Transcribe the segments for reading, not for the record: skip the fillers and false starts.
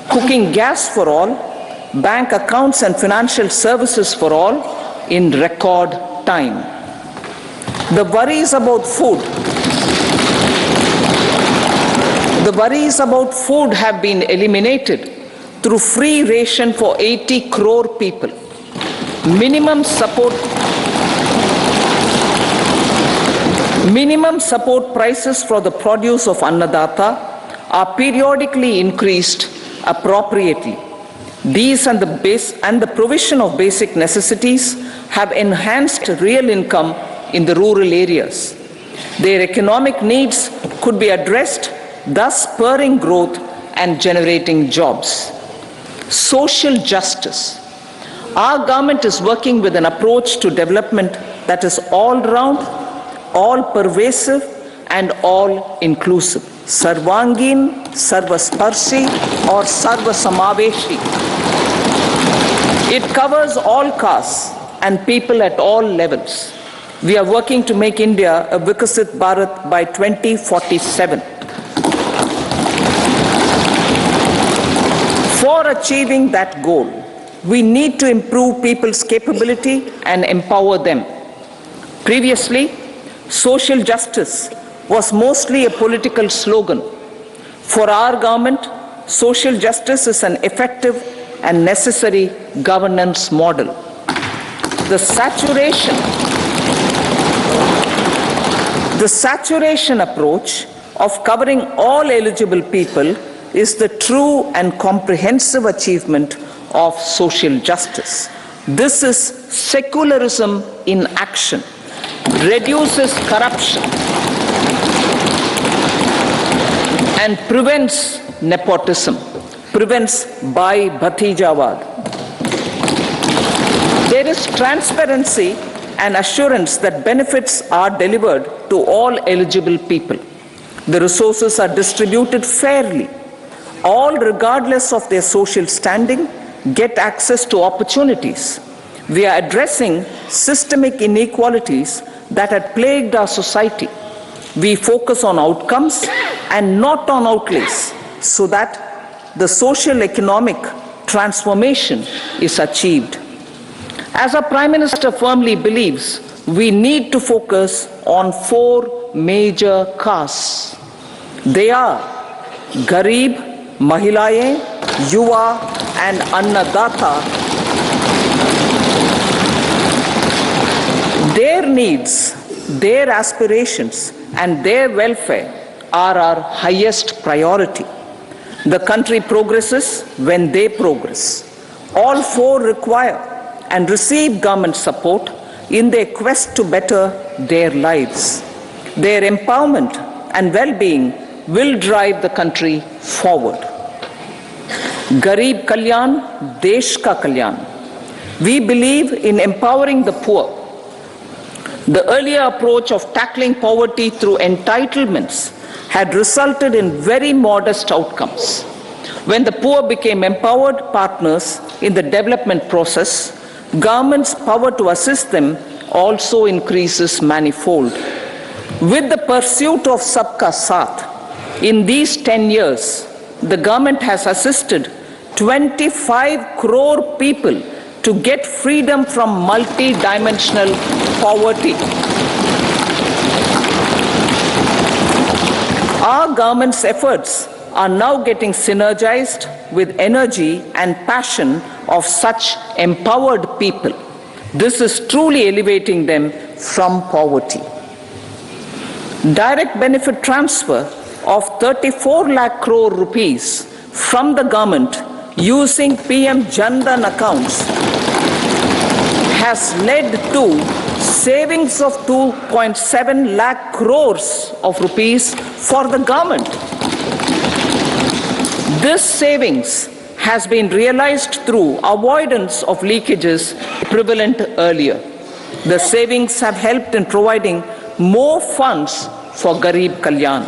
cooking gas for all, bank accounts and financial services for all in record time. The worries about food have been eliminated through free ration for 80 crore people. Minimum support prices for the produce of Annadata are periodically increased appropriately. These and the provision of basic necessities have enhanced real income in the rural areas. Their economic needs could be addressed, thus spurring growth and generating jobs. Social justice. Our government is working with an approach to development that is all-round, all-pervasive and all-inclusive. Sarvangin, Sarvasparshi or Sarvasamaveshi. It covers all castes and people at all levels. We are working to make India a Vikasit Bharat by 2047. For achieving that goal, we need to improve people's capability and empower them. Previously, social justice was mostly a political slogan. For our government, social justice is an effective and necessary governance model. The saturation approach of covering all eligible people is the true and comprehensive achievement of social justice. This is secularism in action, reduces corruption, and prevents nepotism, prevents Bhai Bhatijawad. There is transparency and assurance that benefits are delivered to all eligible people. The resources are distributed fairly. All, regardless of their social standing, get access to opportunities. We are addressing systemic inequalities that had plagued our society. We focus on outcomes and not on outlays so that the social economic transformation is achieved. As our Prime Minister firmly believes, we need to focus on 4 major castes. They are Garib, Mahilaye, Yuva and Annadata. Their needs, their aspirations and their welfare are our highest priority. The country progresses when they progress. All 4 require and receive government support in their quest to better their lives. Their empowerment and well-being will drive the country forward. Garib Kalyan, Desh Ka Kalyan. We believe in empowering the poor. The earlier approach of tackling poverty through entitlements had resulted in very modest outcomes. When the poor became empowered partners in the development process, government's power to assist them also increases manifold. With the pursuit of Sabka Saath, in these 10 years, the government has assisted 25 crore people to get freedom from multi-dimensional poverty. Our government's efforts are now getting synergized with energy and passion of such empowered people. This is truly elevating them from poverty. Direct benefit transfer of 34 lakh crore rupees from the government using PM Jan Dhan accounts has led to savings of 2.7 lakh crores of rupees for the government. This savings has been realized through avoidance of leakages prevalent earlier. The savings have helped in providing more funds for Garib Kalyan.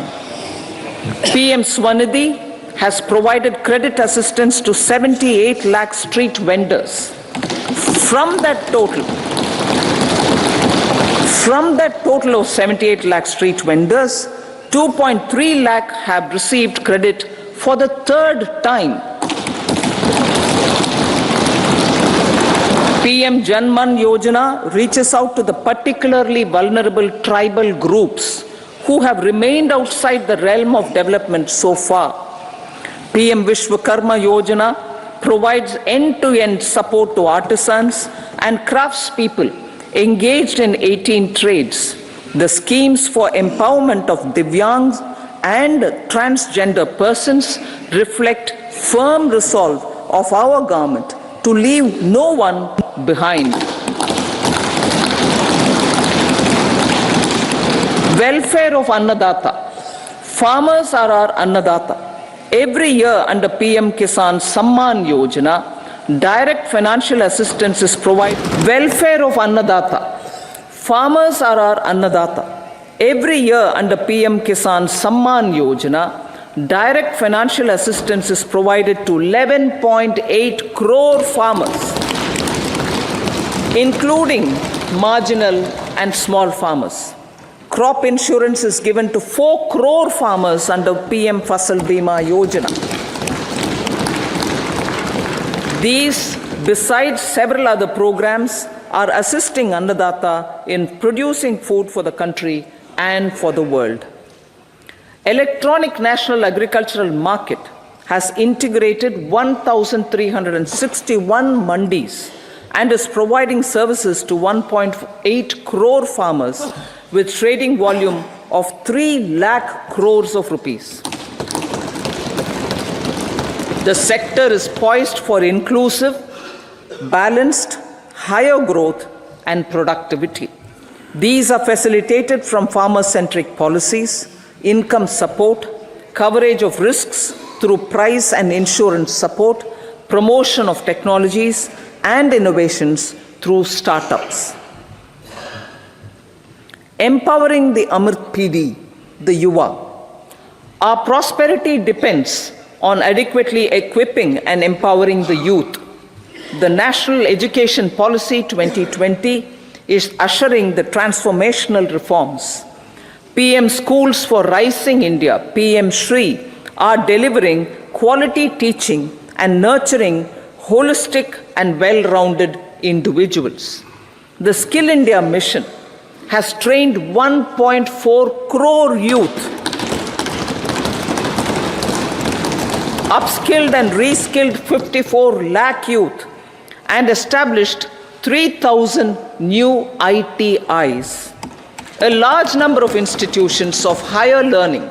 PM Swanidhi has provided credit assistance to 78 lakh street vendors. From that total of 78 lakh street vendors, 2.3 lakh have received credit for the 3rd time PM Janman Yojana reaches out to the particularly vulnerable tribal groups who have remained outside the realm of development so far. PM Vishwakarma Yojana provides end-to-end support to artisans and craftspeople engaged in 18 trades. The schemes for empowerment of Divyangs and transgender persons reflect firm resolve of our government to leave no one behind. Welfare of Annadata. Farmers are our Annadata. Every year under PM Kisan Samman Yojana, direct financial assistance is provided. Welfare of Annadata. Farmers are our Annadata. Every year under PM Kisan Samman Yojana, direct financial assistance is provided to 11.8 crore farmers, including marginal and small farmers. Crop insurance is given to 4 crore farmers under PM Fasal Bima Yojana. These, besides several other programs, are assisting Annadata in producing food for the country and for the world. Electronic National Agricultural Market has integrated 1,361 mandis and is providing services to 1.8 crore farmers with trading volume of 3 lakh crores of rupees. The sector is poised for inclusive, balanced, higher growth and productivity. These are facilitated from farmer-centric policies, income support, coverage of risks through price and insurance support, promotion of technologies and innovations through startups. Empowering the Amrit PD, the Yuva. Our prosperity depends on adequately equipping and empowering the youth. The National Education Policy 2020 is ushering the transformational reforms. PM Schools for Rising India, PM Shri, are delivering quality teaching and nurturing holistic and well-rounded individuals. The Skill India mission has trained 1.4 crore youth, upskilled and reskilled 54 lakh youth, and established 3,000 new ITIs. A large number of institutions of higher learning,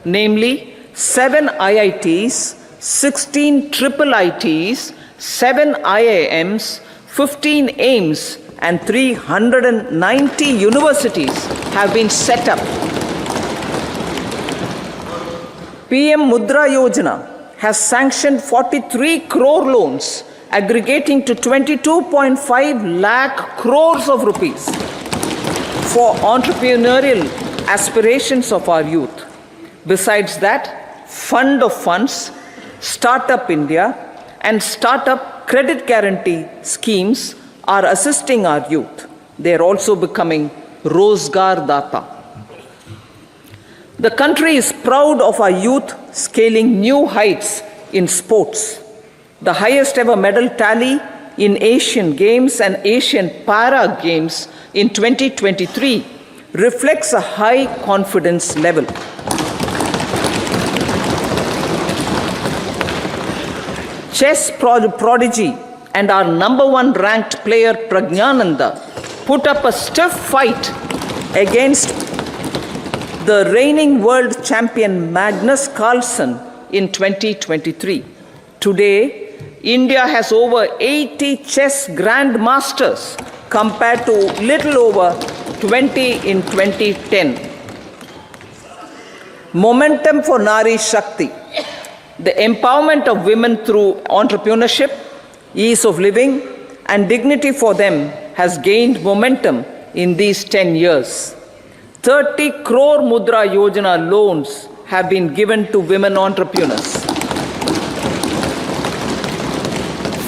namely 7 IITs, 16 triple ITs, 7 IIMs, 15 AIMS, and 390 universities have been set up. PM Mudra Yojana has sanctioned 43 crore loans aggregating to 22.5 lakh crores of rupees for entrepreneurial aspirations of our youth. Besides that, Fund of Funds, Startup India, and Startup Credit Guarantee schemes are assisting our youth. They are also becoming Rozgar Data. The country is proud of our youth scaling new heights in sports. The highest ever medal tally in Asian Games and Asian Para Games in 2023 reflects a high confidence level. Chess prodigy and our #1 ranked player Pragnananda put up a stiff fight against the reigning world champion Magnus Carlsen in 2023. Today, India has over 80 chess grandmasters compared to little over 20 in 2010. Momentum for Nari Shakti. The empowerment of women through entrepreneurship, ease of living, and dignity for them has gained momentum in these 10 years. 30 crore Mudra Yojana loans have been given to women entrepreneurs.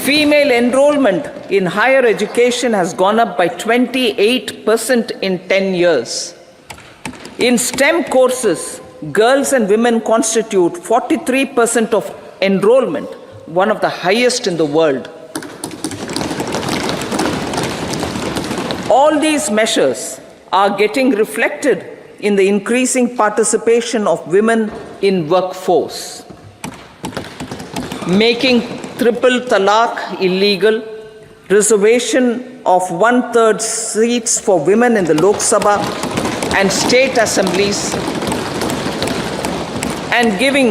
Female enrollment in higher education has gone up by 28% in 10 years. In STEM courses, girls and women constitute 43% of enrollment, one of the highest in the world. All these measures are getting reflected in the increasing participation of women in workforce. Making triple talaq illegal, reservation of 1/3 seats for women in the Lok Sabha and state assemblies, and giving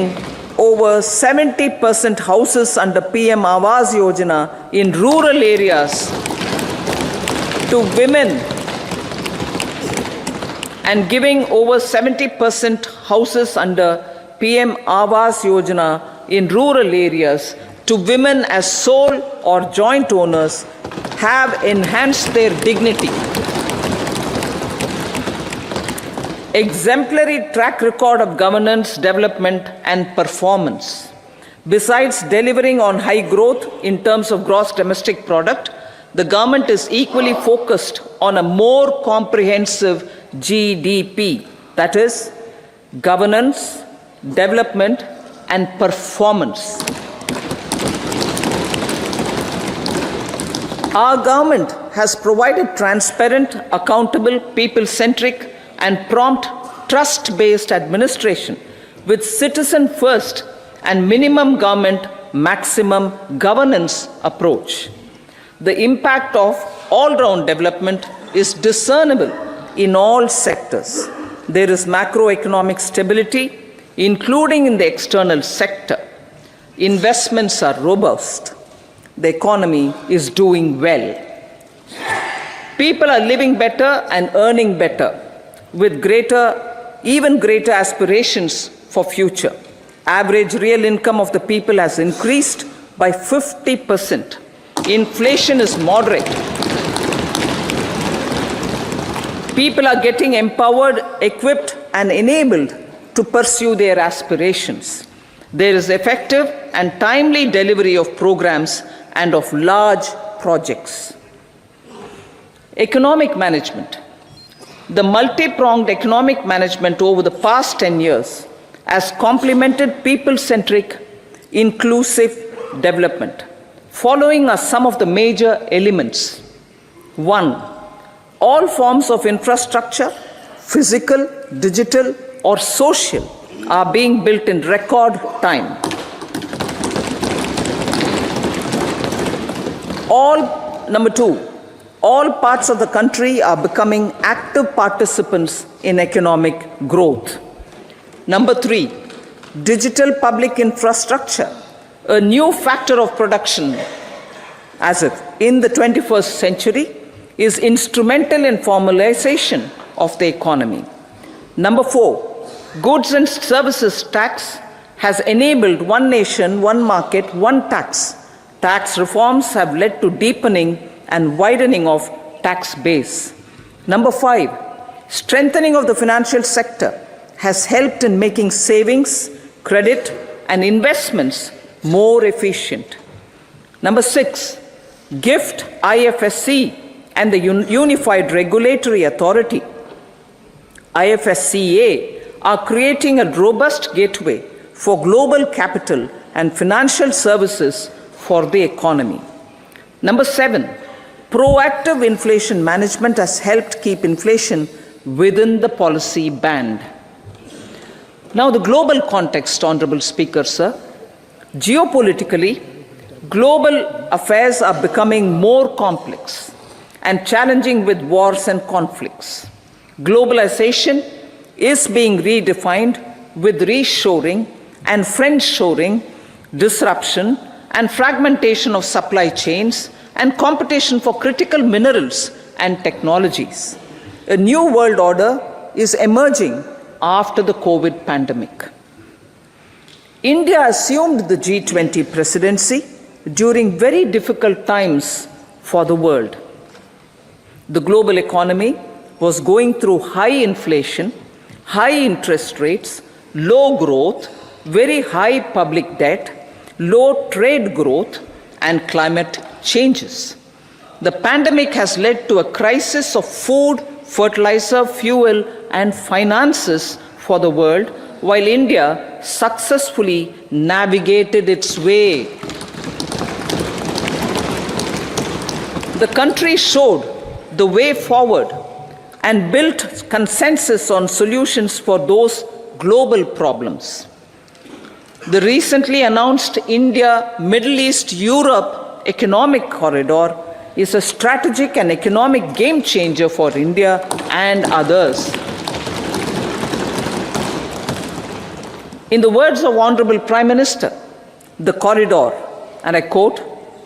over 70% houses under PM Awas Yojana in rural areas to women, and giving over 70% houses under PM Awas Yojana in rural areas to women as sole or joint owners have enhanced their dignity. Exemplary track record of governance, development, and performance. Besides delivering on high growth in terms of gross domestic product, the government is equally focused on a more comprehensive GDP, that is, governance, development, and performance. Our government has provided transparent, accountable, people-centric, and prompt, trust-based administration with citizen-first and minimum government, maximum governance approach. The impact of all-round development is discernible in all sectors. There is macroeconomic stability, including in the external sector. Investments are robust. The economy is doing well. People are living better and earning better, with even greater aspirations for future. Average real income of the people has increased by 50%. Inflation is moderate. People are getting empowered, equipped, and enabled to pursue their aspirations. There is effective and timely delivery of programs and of large projects. Economic management. The multi-pronged economic management over the past 10 years has complemented people-centric, inclusive development. Following are some of the major elements. 1. All forms of infrastructure, physical, digital, or social, are being built in record time. Number 2, all parts of the country are becoming active participants in economic growth. Number 3, digital public infrastructure, a new factor of production, as if in the 21st century, is instrumental in formalization of the economy. Number 4, goods and services tax has enabled one nation, one market, one tax. Tax reforms have led to deepening and widening of tax base. Number 5, strengthening of the financial sector has helped in making savings, credit, and investments more efficient. Number 6, GIFT, IFSC, and the Unified Regulatory Authority, IFSCA, are creating a robust gateway for global capital and financial services for the economy. Number 7, proactive inflation management has helped keep inflation within the policy band. Now, the global context, Honorable Speaker, sir. Geopolitically, global affairs are becoming more complex and challenging with wars and conflicts. Globalization is being redefined with reshoring and friendshoring, disruption and fragmentation of supply chains, and competition for critical minerals and technologies. A new world order is emerging after the COVID pandemic. India assumed the G20 presidency during very difficult times for the world. The global economy was going through high inflation, high interest rates, low growth, very high public debt, low trade growth, and climate changes. The pandemic has led to a crisis of food, fertilizer, fuel, and finances for the world, while India successfully navigated its way. The country showed the way forward and built consensus on solutions for those global problems. The recently announced India-Middle East-Europe economic corridor is a strategic and economic game changer for India and others. In the words of Honorable Prime Minister, the corridor, and I quote,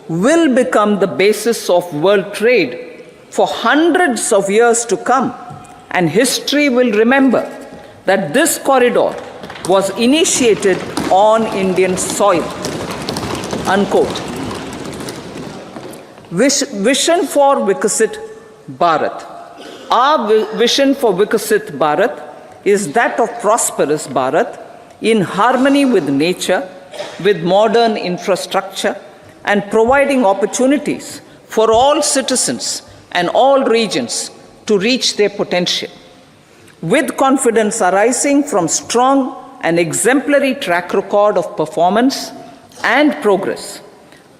will become the basis of world trade for hundreds of years to come, and history will remember that this corridor was initiated on Indian soil, unquote. Vision for Vikasit Bharat. Our vision for Vikasit Bharat is that of prosperous Bharat in harmony with nature, with modern infrastructure, and providing opportunities for all citizens and all regions to reach their potential. With confidence arising from strong and exemplary track record of performance and progress,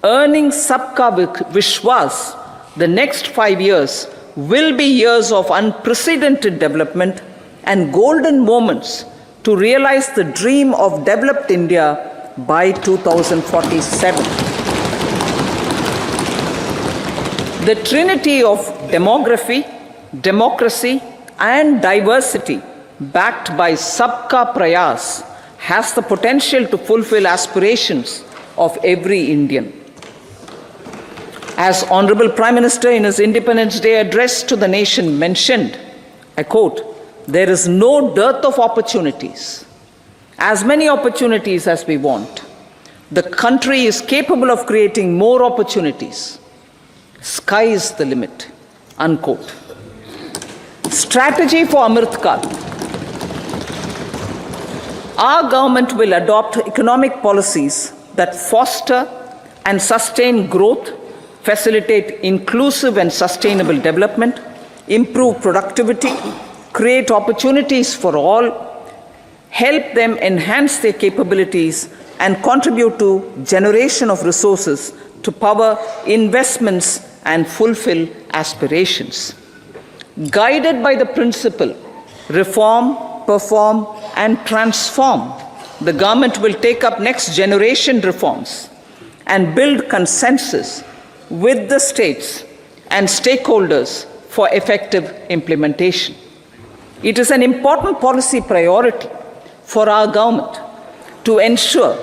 earning Sabka Vishwas, the next 5 years will be years of unprecedented development and golden moments to realize the dream of developed India by 2047. The trinity of demography, democracy, and diversity backed by Sabka Prayas has the potential to fulfill aspirations of every Indian. As Honorable Prime Minister in his Independence Day address to the nation mentioned, I quote, there is no dearth of opportunities, as many opportunities as we want. The country is capable of creating more opportunities. Sky is the limit, unquote. Strategy for Amrit Kal. Our government will adopt economic policies that foster and sustain growth, facilitate inclusive and sustainable development, improve productivity, create opportunities for all, help them enhance their capabilities, and contribute to generation of resources to power investments and fulfill aspirations. Guided by the principle, reform, perform, and transform, the government will take up next generation reforms and build consensus with the states and stakeholders for effective implementation. It is an important policy priority for our government to ensure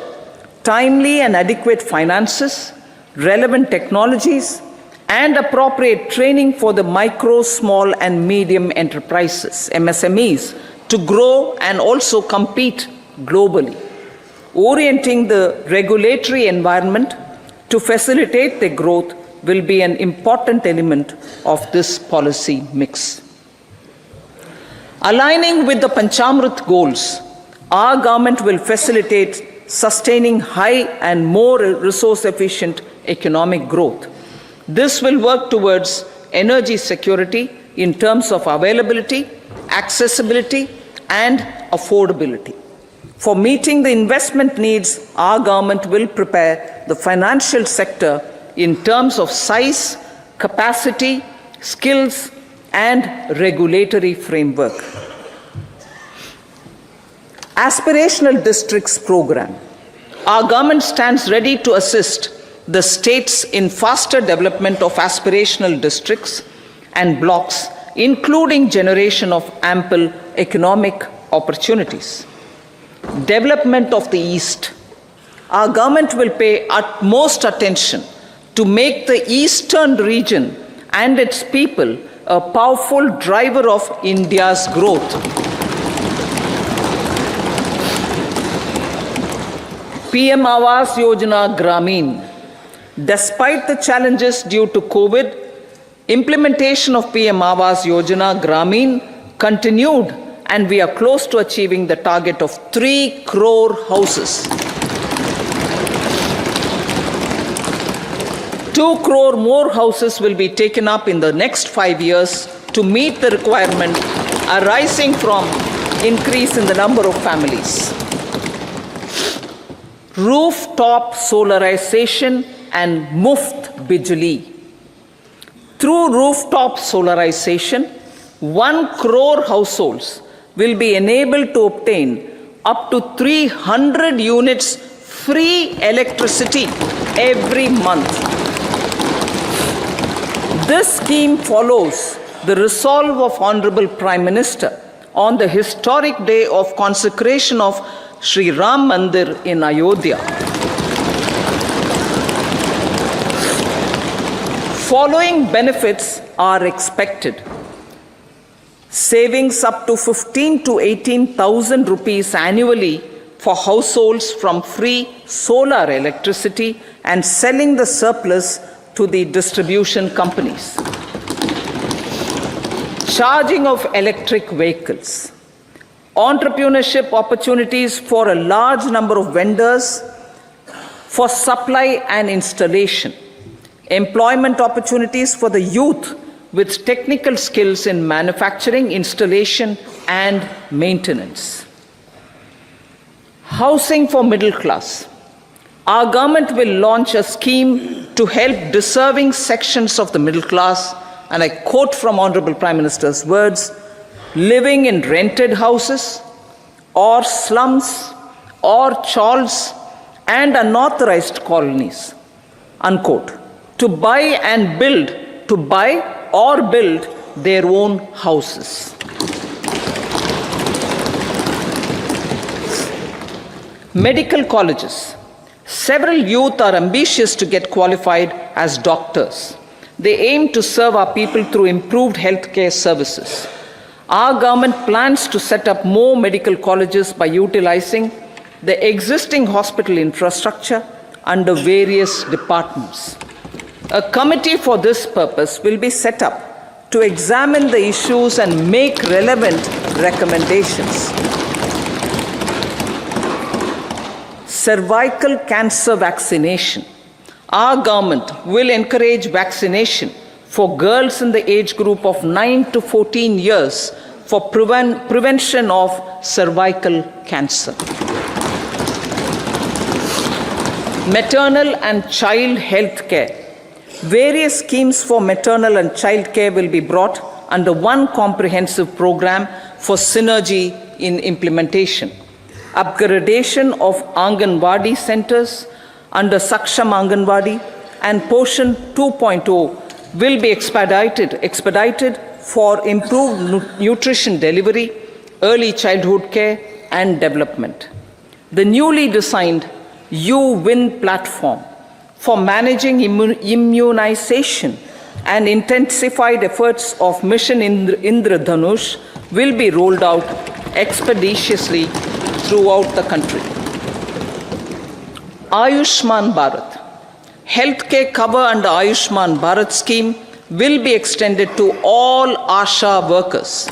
timely and adequate finances, relevant technologies, and appropriate training for the micro, small, and medium enterprises, MSMEs, to grow and also compete globally. Orienting the regulatory environment to facilitate their growth will be an important element of this policy mix. Aligning with the Panchamrit goals, our government will facilitate sustaining high and more resource-efficient economic growth. This will work towards energy security in terms of availability, accessibility, and affordability. For meeting the investment needs, our government will prepare the financial sector in terms of size, capacity, skills, and regulatory framework. Aspirational Districts Program. Our government stands ready to assist the states in faster development of aspirational districts and blocks, including generation of ample economic opportunities. Development of the East. Our government will pay utmost attention to make the eastern region and its people a powerful driver of India's growth. PM Awas Yojana Gramin. Despite the challenges due to COVID, implementation of PM Awas Yojana Gramin continued, and we are close to achieving the target of 3 crore houses. 2 crore more houses will be taken up in the next 5 years to meet the requirement arising from increase in the number of families. Rooftop solarization and Muft Bijli. Through rooftop solarization, 1 crore households will be enabled to obtain up to 300 units free electricity every month. This scheme follows the resolve of Honorable Prime Minister on the historic day of consecration of Sri Ram Mandir in Ayodhya. Following benefits are expected. Savings up to 15 to 18,000 rupees annually for households from free solar electricity and selling the surplus to the distribution companies. Charging of electric vehicles. Entrepreneurship opportunities for a large number of vendors for supply and installation. Employment opportunities for the youth with technical skills in manufacturing, installation, and maintenance. Housing for middle class. Our government will launch a scheme to help deserving sections of the middle class, and I quote from Honorable Prime Minister's words, living in rented houses or slums or chawls and unauthorized colonies, unquote, to buy or build their own houses. Medical colleges. Several youth are ambitious to get qualified as doctors. They aim to serve our people through improved healthcare services. Our government plans to set up more medical colleges by utilizing the existing hospital infrastructure under various departments. A committee for this purpose will be set up to examine the issues and make relevant recommendations. Cervical cancer vaccination. Our government will encourage vaccination for girls in the age group of 9 to 14 years for prevention of cervical cancer. Maternal and child health care. Various schemes for maternal and child care will be brought under one comprehensive program for synergy in implementation. Upgradation of Anganwadi centers under Saksham Anganwadi and Poshan 2.0 will be expedited for improved nutrition delivery, early childhood care, and development. The newly designed U-Win platform for managing immunization and intensified efforts of Mission Indradhanush will be rolled out expeditiously throughout the country. Ayushman Bharat. Healthcare cover under Ayushman Bharat scheme will be extended to all ASHA workers,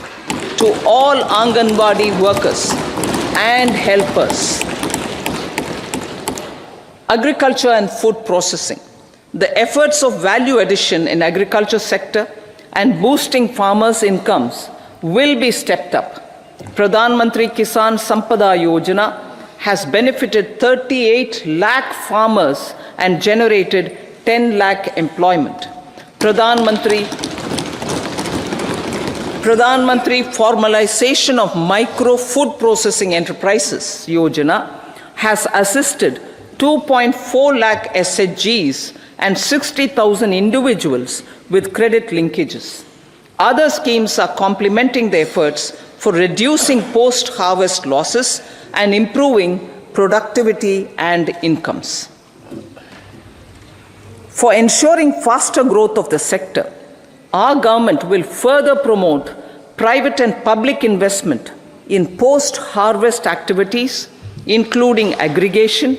to all Anganwadi workers and helpers. Agriculture and food processing. The efforts of value addition in agriculture sector and boosting farmers' incomes will be stepped up. Pradhan Mantri Kisan Sampada Yojana has benefited 38 lakh farmers and generated 10 lakh employment. Pradhan Mantri Formalization of Micro Food Processing Enterprises Yojana has assisted 2.4 lakh SHGs and 60,000 individuals with credit linkages. Other schemes are complementing the efforts for reducing post-harvest losses and improving productivity and incomes. For ensuring faster growth of the sector, our government will further promote private and public investment in post-harvest activities, including aggregation,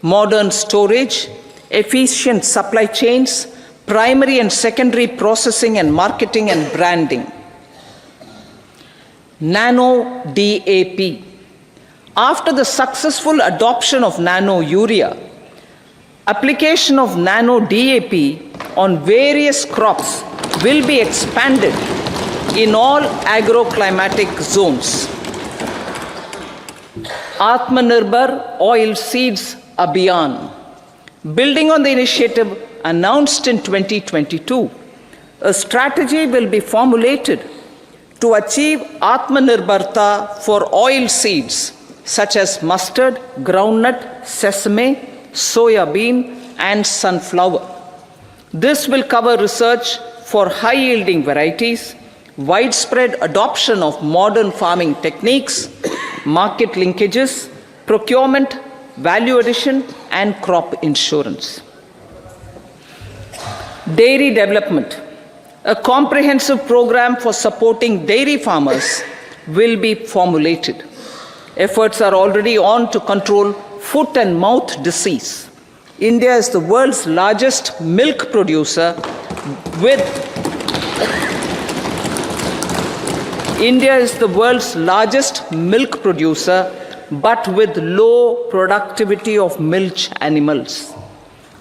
modern storage, efficient supply chains, primary and secondary processing and marketing and branding. Nano DAP. After the successful adoption of nano urea, application of nano DAP on various crops will be expanded in all agroclimatic zones. Atmanirbhar Oil Seeds Abhiyan. Building on the initiative announced in 2022, A strategy will be formulated to achieve Atmanirbharta for oil seeds such as mustard, groundnut, sesame, soya bean, and sunflower. This will cover research for high-yielding varieties, widespread adoption of modern farming techniques, market linkages, procurement, value addition, and crop insurance. Dairy development. A comprehensive program for supporting dairy farmers will be formulated. Efforts are already on to control foot and mouth disease. India is the world's largest milk producer with but with low productivity of milch animals.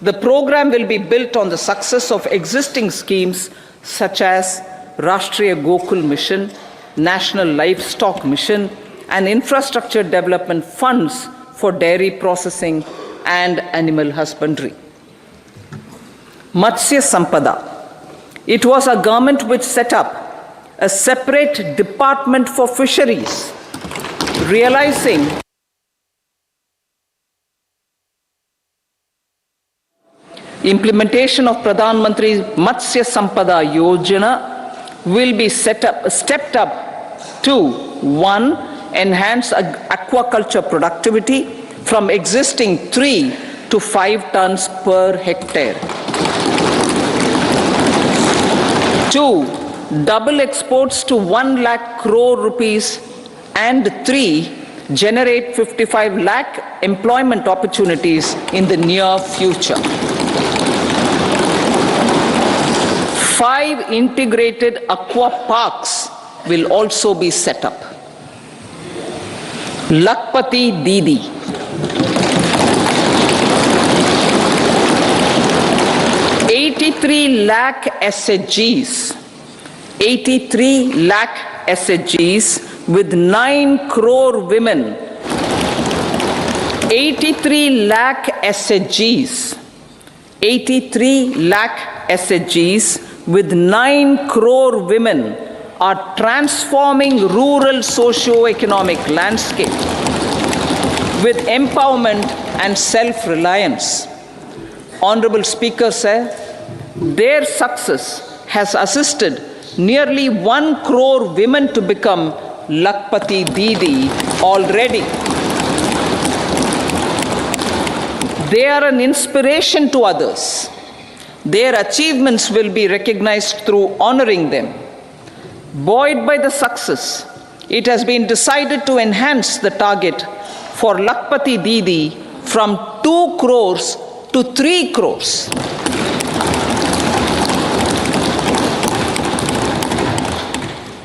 The program will be built on the success of existing schemes such as Rashtriya Gokul Mission, National Livestock Mission, and infrastructure development funds for dairy processing and animal husbandry. Matsya Sampada. It was a government which set up a separate department for fisheries, realizing implementation of Pradhan Mantri Matsya Sampada Yojana will be stepped up to 1. Enhance aquaculture productivity from existing 3 to 5 tons per hectare. 2. Double exports to 1 lakh crore rupees, and 3. Generate 55 lakh employment opportunities in the near future. 5 integrated aqua parks will also be set up. Lakpati Didi. 83 lakh SHGs. 83 lakh SHGs with 9 crore women. 83 lakh SHGs. 83 lakh SHGs with 9 crore women are transforming rural socio-economic landscape with empowerment and self-reliance. Honorable Speaker said, their success has assisted nearly 1 crore women to become Lakpati Didi already. They are an inspiration to others. Their achievements will be recognized through honoring them. Buoyed by the success, it has been decided to enhance the target for Lakpati Didi from 2 crores to 3 crores.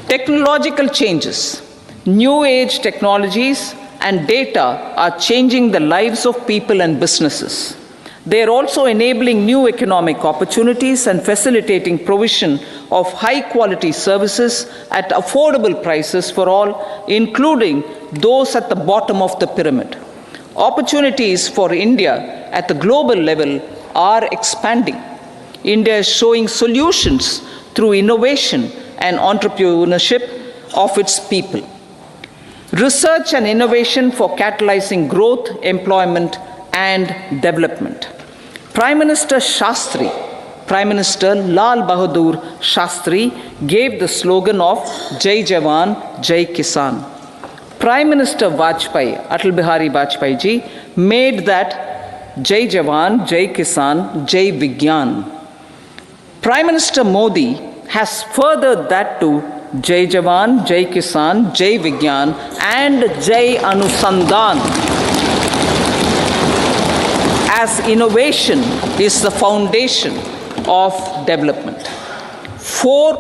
Technological changes, new age technologies and data are changing the lives of people and businesses. They are also enabling new economic opportunities and facilitating provision of high-quality services at affordable prices for all, including those at the bottom of the pyramid. Opportunities for India at the global level are expanding. India is showing solutions through innovation and entrepreneurship of its people. Research and innovation for catalyzing growth, employment, and development. Prime Minister Lal Bahadur Shastri gave the slogan of Jai Jawan, Jai Kisan. Prime Minister Vajpayee, Atal Bihari Vajpayee ji, made that Jai Jawan, Jai Kisan, Jai Vigyan. Prime Minister Modi has furthered that to Jai Jawan, Jai Kisan, Jai Vigyan, and Jai Anusandhan, as innovation is the foundation of development. For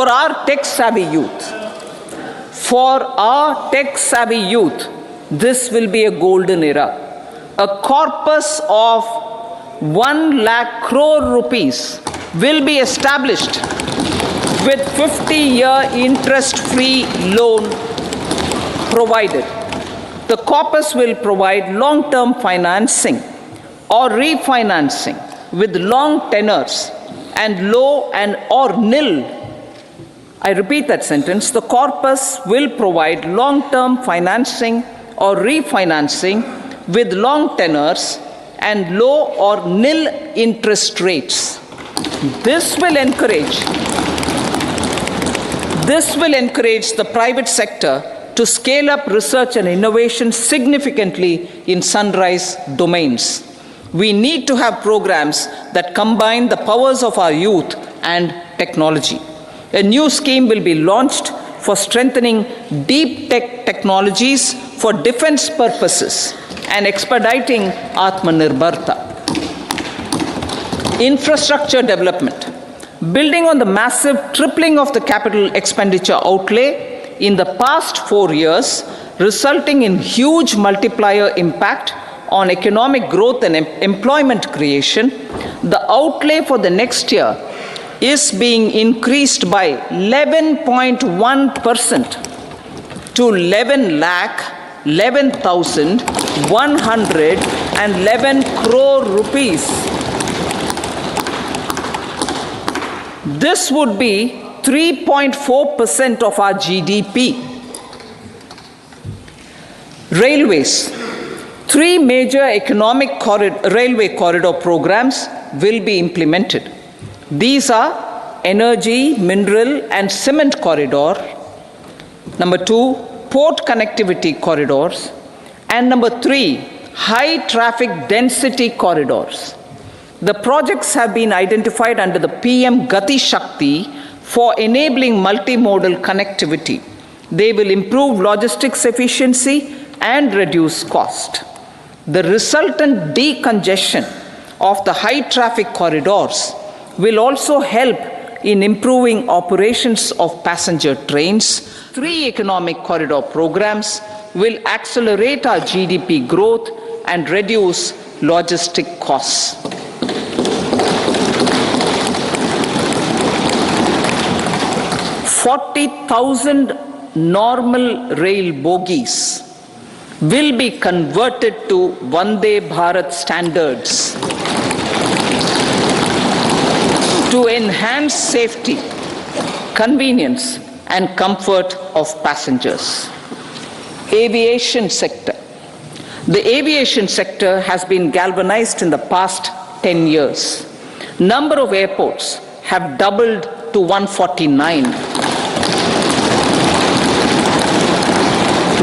our tech-savvy youth, this will be a golden era. A corpus of 1 lakh crore rupees will be established with 50-year interest-free loan provided. The corpus will provide long-term financing or refinancing with long tenors and low and or nil, I repeat that sentence, the corpus will provide long-term financing or refinancing with long tenors and low or nil interest rates. This will encourage the private sector to scale up research and innovation significantly in sunrise domains. We need to have programs that combine the powers of our youth and technology. A new scheme will be launched for strengthening deep tech technologies for defense purposes and expediting Atmanirbharta. Infrastructure development. Building on the massive tripling of the capital expenditure outlay in the past 4 years, resulting in huge multiplier impact on economic growth and employment creation, the outlay for the next year is being increased by 11.1% to 11,111 crore rupees. This would be 3.4% of our GDP. Railways. 3 major railway corridor programs will be implemented. These are energy, mineral and cement corridor. Number 2, port connectivity corridors. And number 3, high traffic density corridors. The projects have been identified under the PM Gati Shakti for enabling multimodal connectivity. They will improve logistics efficiency and reduce cost. The resultant decongestion of the high traffic corridors will also help in improving operations of passenger trains. 3 economic corridor programs will accelerate our GDP growth and reduce logistic costs. 40,000 normal rail bogies will be converted to Vande Bharat standards to enhance safety, convenience, and comfort of passengers. Aviation sector. The aviation sector has been galvanized in the past 10 years. Number of airports have doubled to 149.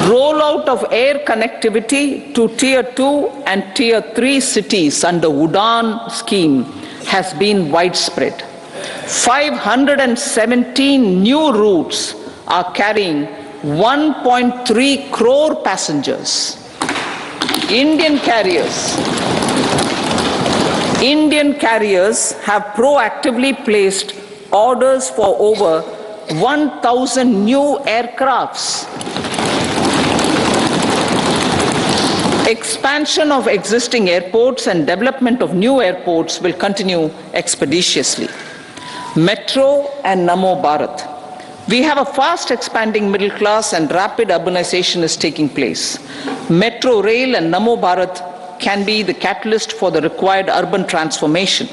Rollout of air connectivity to Tier 2 and Tier 3 cities under UDAN scheme has been widespread. 517 new routes are carrying 1.3 crore passengers. Indian carriers have proactively placed orders for over 1,000 new aircrafts. Expansion of existing airports and development of new airports will continue expeditiously. Metro and Namo Bharat. We have a fast expanding middle class and rapid urbanization is taking place. Metro rail and Namo Bharat can be the catalyst for the required urban transformation.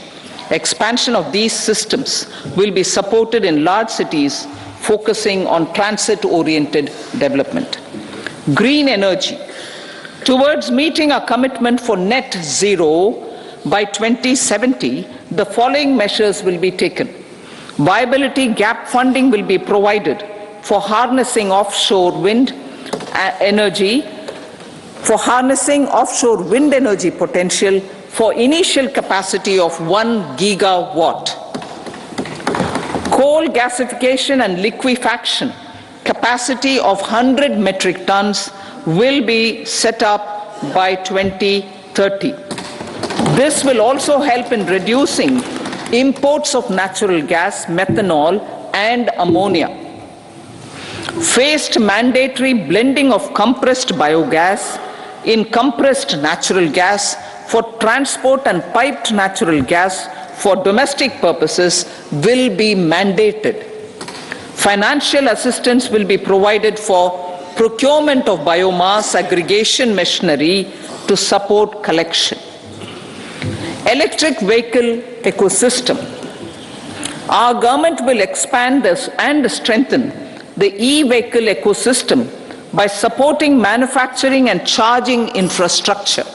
Expansion of these systems will be supported in large cities, focusing on transit-oriented development. Green energy. Towards meeting our commitment for net zero by 2070, the following measures will be taken. Viability gap funding will be provided for harnessing offshore wind energy potential for initial capacity of 1 gigawatt. Coal gasification and liquefaction capacity of 100 metric tons will be set up by 2030. This will also help in reducing imports of natural gas, methanol, and ammonia. Phased mandatory blending of compressed biogas in compressed natural gas for transport and piped natural gas for domestic purposes will be mandated. Financial assistance will be provided for procurement of biomass aggregation machinery to support collection. Electric vehicle ecosystem. Our government will expand this and strengthen the e-vehicle ecosystem by supporting manufacturing and charging infrastructure.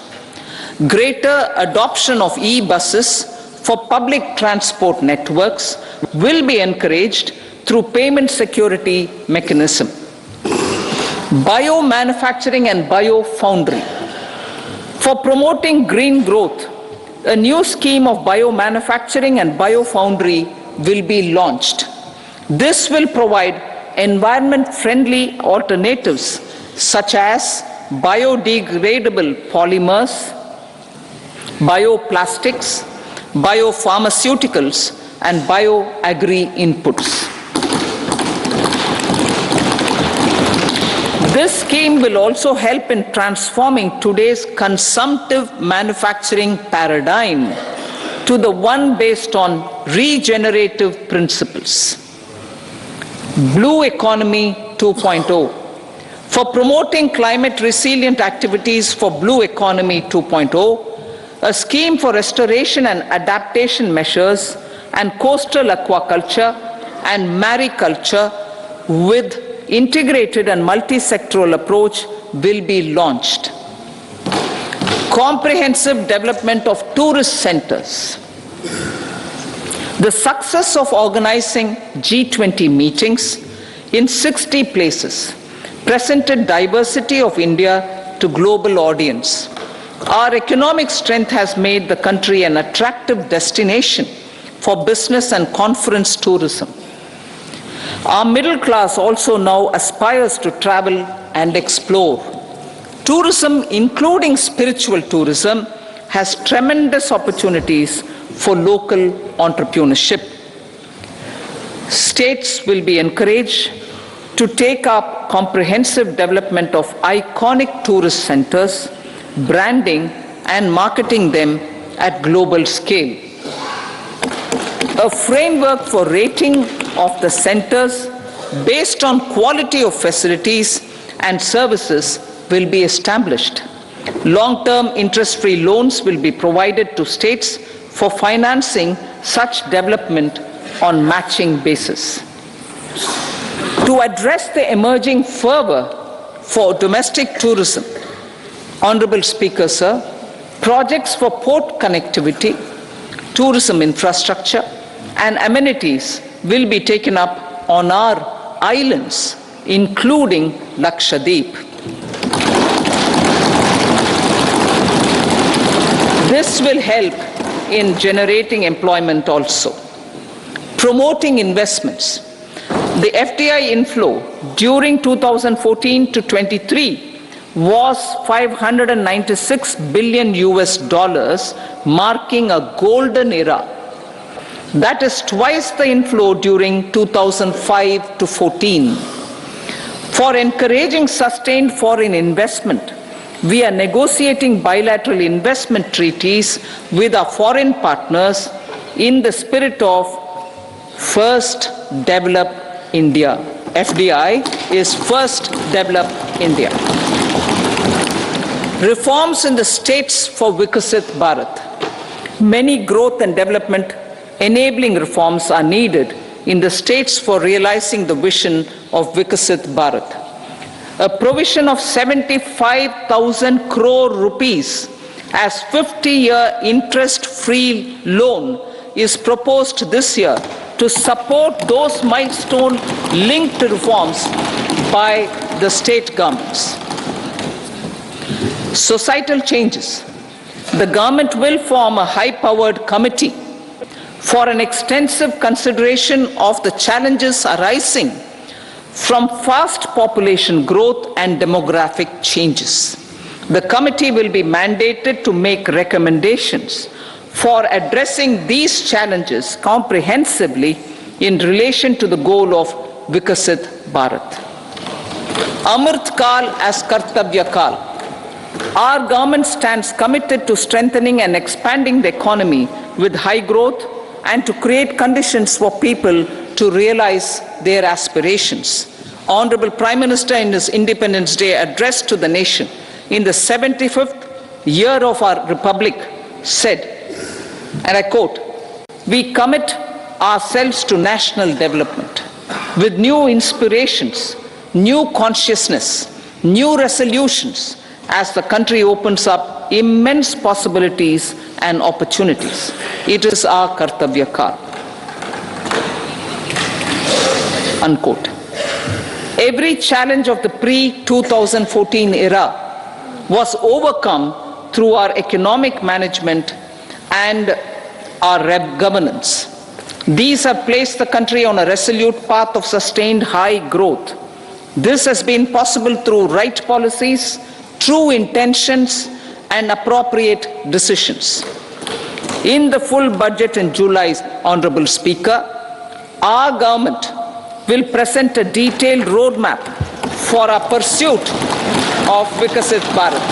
Greater adoption of e-buses for public transport networks will be encouraged through payment security mechanism. Biomanufacturing and biofoundry. For promoting green growth, a new scheme of biomanufacturing and biofoundry will be launched. This will provide environment-friendly alternatives such as biodegradable polymers, bioplastics, biopharmaceuticals, and bioagri inputs. This scheme will also help in transforming today's consumptive manufacturing paradigm to the one based on regenerative principles. Blue Economy 2.0. For promoting climate resilient activities for Blue Economy 2.0, a scheme for restoration and adaptation measures and coastal aquaculture and mariculture with integrated and multi-sectoral approach will be launched. Comprehensive development of tourist centers. The success of organizing G20 meetings in 60 places presented diversity of India to global audience. Our economic strength has made the country an attractive destination for business and conference tourism. Our middle class also now aspires to travel and explore. Tourism, including spiritual tourism, has tremendous opportunities for local entrepreneurship. States will be encouraged to take up comprehensive development of iconic tourist centers, branding and marketing them at global scale. A framework for rating of the centers based on quality of facilities and services will be established. Long-term interest-free loans will be provided to states for financing such development on matching basis. To address the emerging fervor for domestic tourism, Honorable Speaker, sir, projects for port connectivity, tourism infrastructure, and amenities will be taken up on our islands, including Lakshadweep. This will help in generating employment also. Promoting investments. The FDI inflow during 2014 to 23 was $596 billion US, marking a golden era. That is twice the inflow during 2005 to 14. For encouraging sustained foreign investment, we are negotiating bilateral investment treaties with our foreign partners in the spirit of First Develop India. FDI is First Develop India. Reforms in the states for Vikasit Bharat. Many growth and development enabling reforms are needed in the states for realizing the vision of Vikasit Bharat. A provision of 75,000 crore rupees as 50-year interest-free loan is proposed this year to support those milestone-linked reforms by the state governments. Societal changes. The government will form a high-powered committee for an extensive consideration of the challenges arising from fast population growth and demographic changes. The committee will be mandated to make recommendations for addressing these challenges comprehensively in relation to the goal of Vikasit Bharat. Amrit Kal as Kartavya Kal. Our government stands committed to strengthening and expanding the economy with high growth and to create conditions for people to realize their aspirations. Honorable Prime Minister, in his Independence Day address to the nation in the 75th year of our Republic, said, and I quote, "We commit ourselves to national development with new inspirations, new consciousness, new resolutions as the country opens up immense possibilities and opportunities. It is our Kartavya Kal. Unquote. Every challenge of the pre-2014 era was overcome through our economic management and our governance. These have placed the country on a resolute path of sustained high growth. This has been possible through right policies, true intentions, and appropriate decisions. In the full budget in July, Honorable Speaker, our government will present a detailed roadmap for our pursuit of Vikasit Bharat.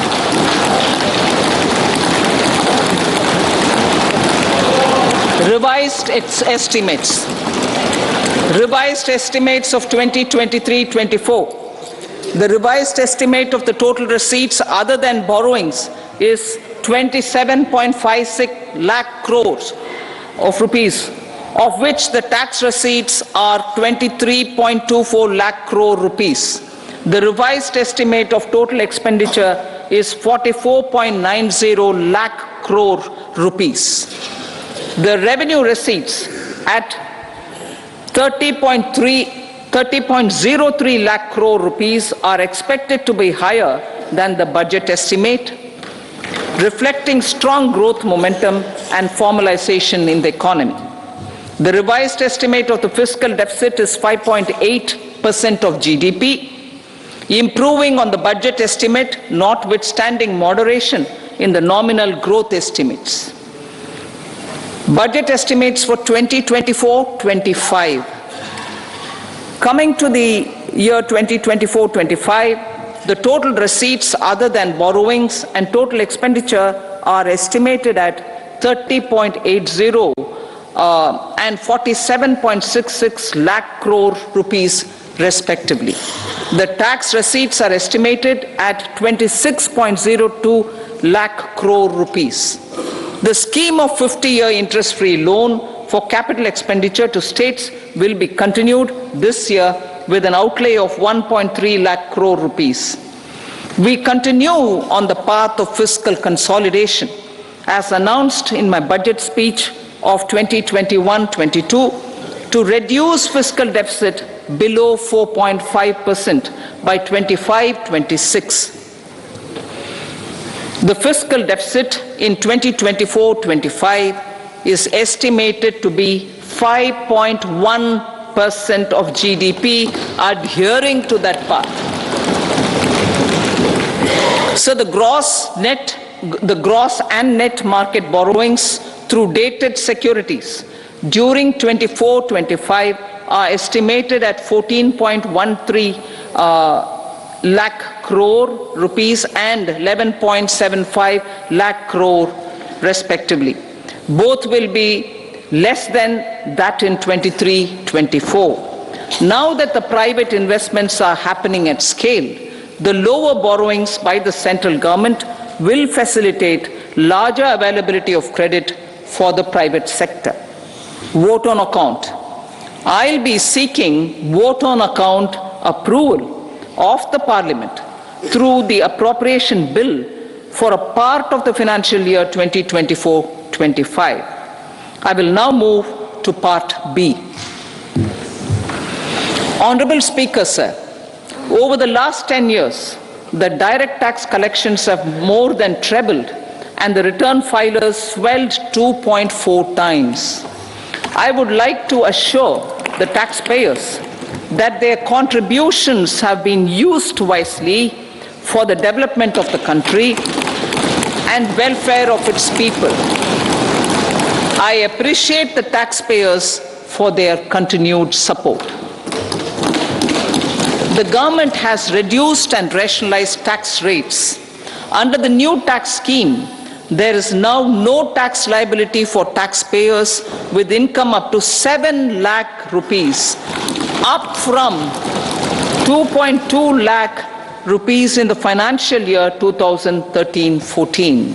Revised estimates of 2023-24. The revised estimate of the total receipts other than borrowings is 27.56 lakh crores of rupees, of which the tax receipts are 23.24 lakh crore rupees. The revised estimate of total expenditure is 44.90 lakh crore rupees. The revenue receipts at 30.03 lakh crore rupees are expected to be higher than the budget estimate, reflecting strong growth momentum and formalization in the economy. The revised estimate of the fiscal deficit is 5.8% of GDP, improving on the budget estimate, notwithstanding moderation in the nominal growth estimates. Budget estimates for 2024-25. Coming to the year 2024-25, the total receipts other than borrowings and total expenditure are estimated at 30.80 and 47.66 lakh crore rupees respectively. The tax receipts are estimated at 26.02 lakh crore rupees. The scheme of 50-year interest-free loan for capital expenditure to states will be continued this year with an outlay of 1.3 lakh crore rupees. We continue on the path of fiscal consolidation, as announced in my budget speech of 2021-22, to reduce fiscal deficit below 4.5% by 25-26. The fiscal deficit in 2024-25 is estimated to be 5.1% of GDP, adhering to that path. So the gross and net market borrowings through dated securities during 24-25 are estimated at 14.13 lakh crore rupees and 11.75 lakh crore respectively. Both will be less than that in 23-24. Now that the private investments are happening at scale, the lower borrowings by the central government will facilitate larger availability of credit for the private sector. Vote on account. I'll be seeking vote on account approval of the Parliament through the appropriation bill for a part of the financial year 2024-25. I will now move to Part B. Honorable Speaker, sir, over the last 10 years, the direct tax collections have more than trebled and the return filers swelled 2.4 times. I would like to assure the taxpayers that their contributions have been used wisely for the development of the country and welfare of its people. I appreciate the taxpayers for their continued support. The government has reduced and rationalized tax rates. Under the new tax scheme, there is now no tax liability for taxpayers with income up to 7 lakh rupees, up from 2.2 lakh rupees in the financial year 2013-14.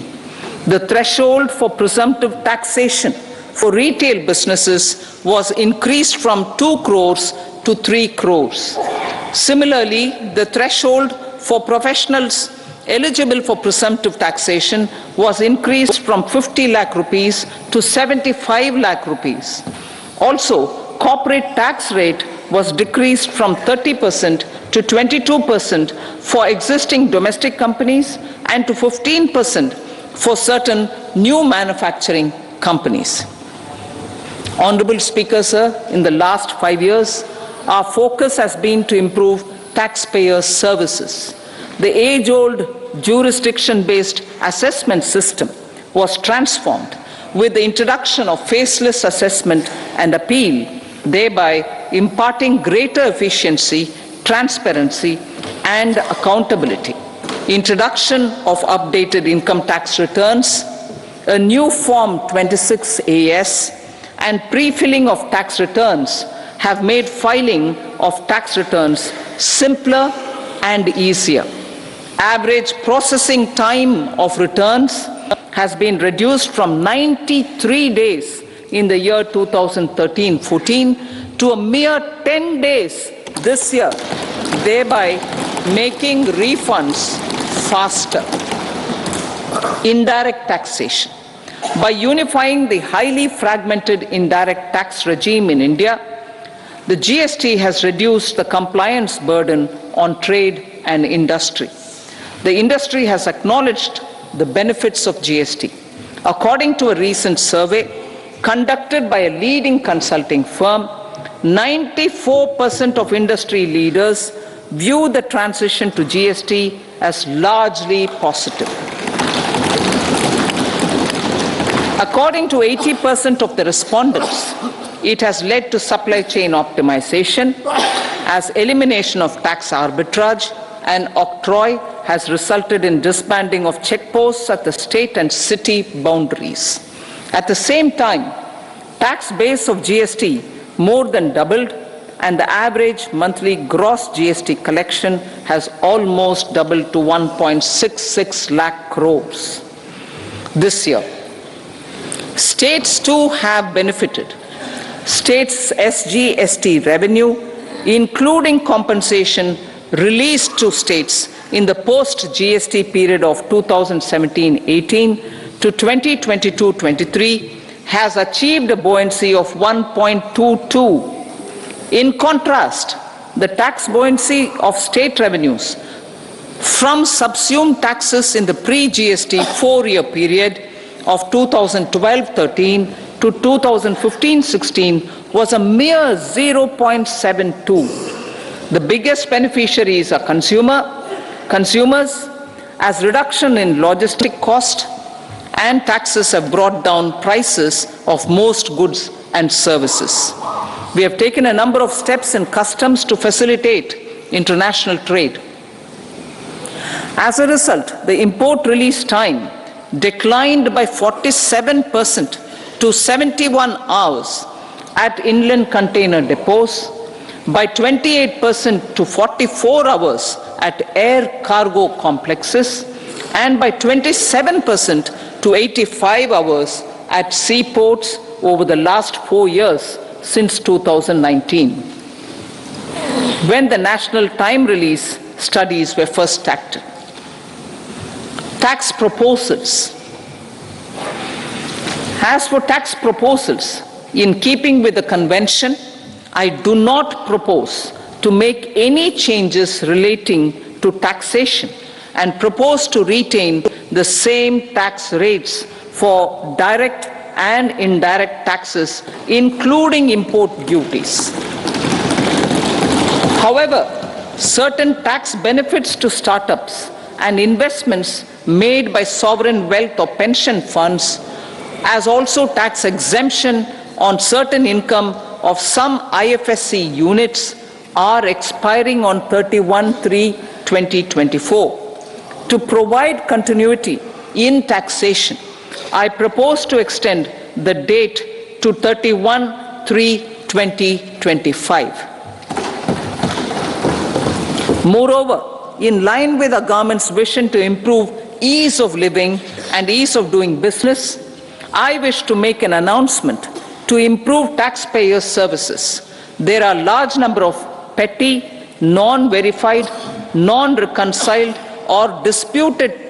The threshold for presumptive taxation for retail businesses was increased from 2 crores to 3 crores. Similarly, the threshold for professionals eligible for presumptive taxation was increased from 50 lakh rupees to 75 lakh rupees. Also, corporate tax rate was decreased from 30% to 22% for existing domestic companies and to 15% for certain new manufacturing companies. Honorable Speaker, sir, in the last 5 years, our focus has been to improve taxpayer services. The age-old jurisdiction-based assessment system was transformed with the introduction of faceless assessment and appeal, thereby imparting greater efficiency, transparency, and accountability. Introduction of updated income tax returns, a new Form 26AS, and pre-filling of tax returns have made filing of tax returns simpler and easier. Average processing time of returns has been reduced from 93 days in the year 2013-14 to a mere 10 days this year, thereby making refunds faster. Indirect taxation. By unifying the highly fragmented indirect tax regime in India, the GST has reduced the compliance burden on trade and industry. The industry has acknowledged the benefits of GST. According to a recent survey conducted by a leading consulting firm, 94% of industry leaders view the transition to GST as largely positive. According to 80% of the respondents, it has led to supply chain optimization, as elimination of tax arbitrage and octroi has resulted in disbanding of checkposts at the state and city boundaries. At the same time, tax base of GST more than doubled, and the average monthly gross GST collection has almost doubled to 1.66 lakh crores this year. States too have benefited. States' SGST revenue, including compensation released to states in the post-GST period of 2017-18 to 2022-23, has achieved a buoyancy of 1.22. In contrast, the tax buoyancy of state revenues from subsumed taxes in the pre-GST 4-year period of 2012-13 to 2015-16 was a mere 0.72. The biggest beneficiaries are consumers, as reduction in logistic cost and taxes have brought down prices of most goods and services. We have taken a number of steps in customs to facilitate international trade. As a result, the import release time declined by 47% to 71 hours at inland container depots, by 28% to 44 hours at air cargo complexes, and by 27% to 85 hours at seaports over the last 4 years since 2019, when the national time release studies were first acted. Tax proposals. As for tax proposals, in keeping with the convention, I do not propose to make any changes relating to taxation and propose to retain the same tax rates for direct and indirect taxes, including import duties. However, certain tax benefits to startups and investments made by sovereign wealth or pension funds, as also tax exemption on certain income of some IFSC units, are expiring on 31/3/2024. To provide continuity in taxation, I propose to extend the date to 31/3/2025. Moreover, in line with the government's vision to improve ease of living and ease of doing business, I wish to make an announcement to improve taxpayers' services. There are a large number of petty, non-verified, non-reconciled or disputed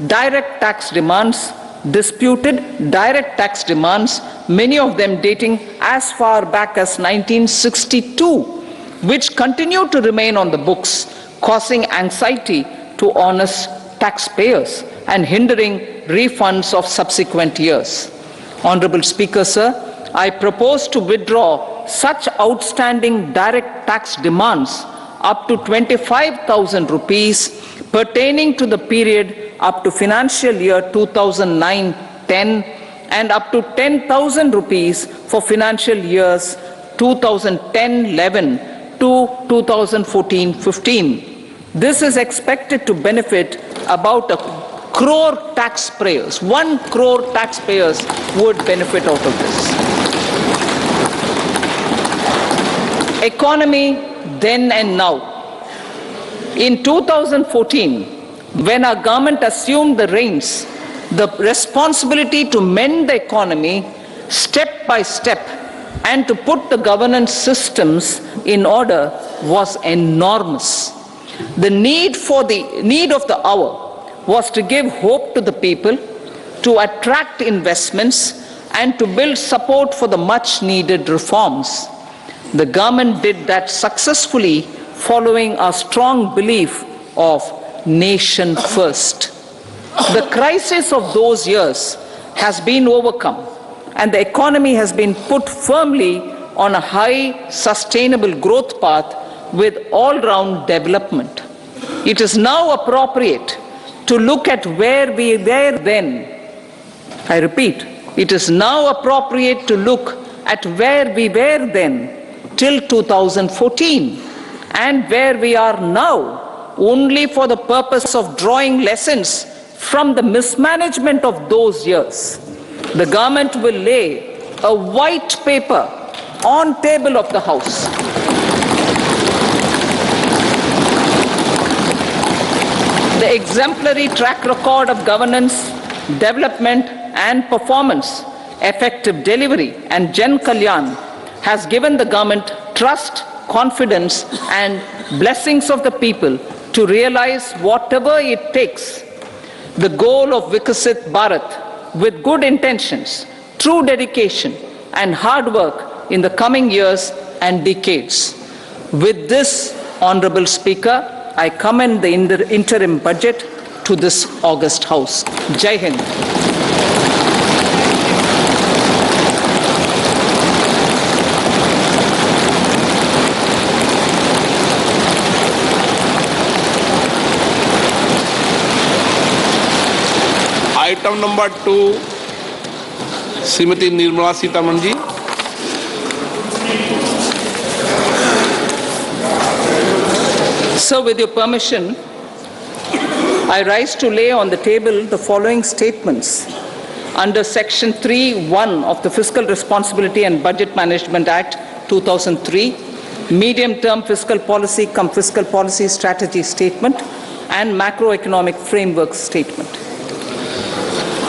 direct tax demands, many of them dating as far back as 1962, which continue to remain on the books, causing anxiety to honest taxpayers and hindering refunds of subsequent years. Honorable Speaker, sir, I propose to withdraw such outstanding direct tax demands up to 25,000 rupees pertaining to the period up to financial year 2009-10 and up to 10,000 rupees for financial years 2010-11 to 2014-15. This is expected to benefit about 1 crore taxpayers. 1 crore taxpayers would benefit out of this. Economy then and now. In 2014, when our government assumed the reins, the responsibility to mend the economy step by step and to put the governance systems in order was enormous. The need of the hour was to give hope to the people, to attract investments, and to build support for the much needed reforms. The government did that successfully, following a strong belief of nation first. The crisis of those years has been overcome, and the economy has been put firmly on a high, sustainable growth path with all-round development. It is now appropriate to look at where we were then. I repeat, it is now appropriate to look at where we were then till 2014 and where we are now, only for the purpose of drawing lessons from the mismanagement of those years. The government will lay a white paper on table of the House. The exemplary track record of governance, development and performance, effective delivery and Jan Kalyan has given the government trust, confidence and blessings of the people to realize whatever it takes. The goal of Vikasit Bharat with good intentions, true dedication and hard work in the coming years and decades. With this, Honorable Speaker, I commend the interim budget to this august House. Jai Hind. Item number 2, Srimati Nirmala Sitharaman ji. So, with your permission, I rise to lay on the table the following statements under Section 3(1) of the Fiscal Responsibility and Budget Management Act 2003, Medium-Term Fiscal Policy cum Fiscal Policy Strategy Statement and Macroeconomic Framework Statement.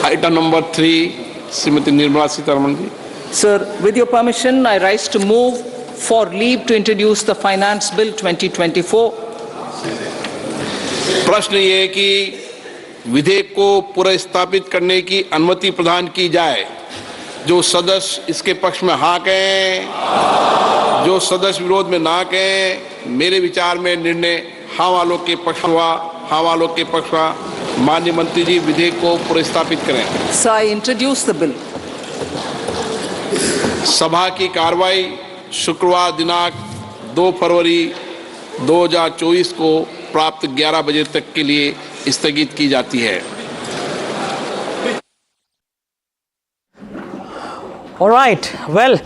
Item number 3, Srimati Nirmala Sitharaman ji. Sir, with your permission, I rise to move for leave to introduce the Finance Bill 2024. प्रश्न ये है कि विधेयक को पुनर्स्थापित करने की अनुमति प्रदान की जाए। जो सदस्य इसके पक्ष में हाँ कहें, जो सदस्य विरोध में ना कहें, मेरे विचार में निर्णय हाँ वालों के पक्ष हुआ, हाँ वालों के पक्ष हुआ। माननीय मंत्री जी विधेयक को पुनर्स्थापित करें। So I introduce the bill. सभा की कार्रवाई शुक्रवार दिनांक 2 फरवरी 2024 को प्राप्त 11 बजे तक के लिए स्थगित की जाती है। All right. Well,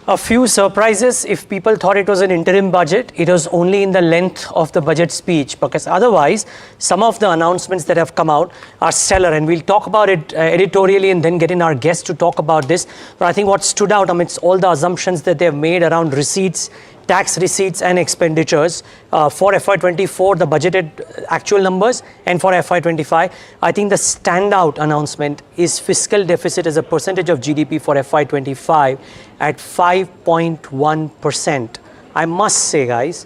a few surprises. If people thought it was an interim budget, it was only in the length of the budget speech, because otherwise some of the announcements that have come out are stellar, and we'll talk about it editorially and then get in our guests to talk about this. But I think what stood out amidst all the assumptions that they've made around receipts, tax receipts and expenditures for FY24, the budgeted actual numbers, and for FY25. I think the standout announcement is fiscal deficit as a percentage of GDP for FY25 at 5.1%. I must say, guys,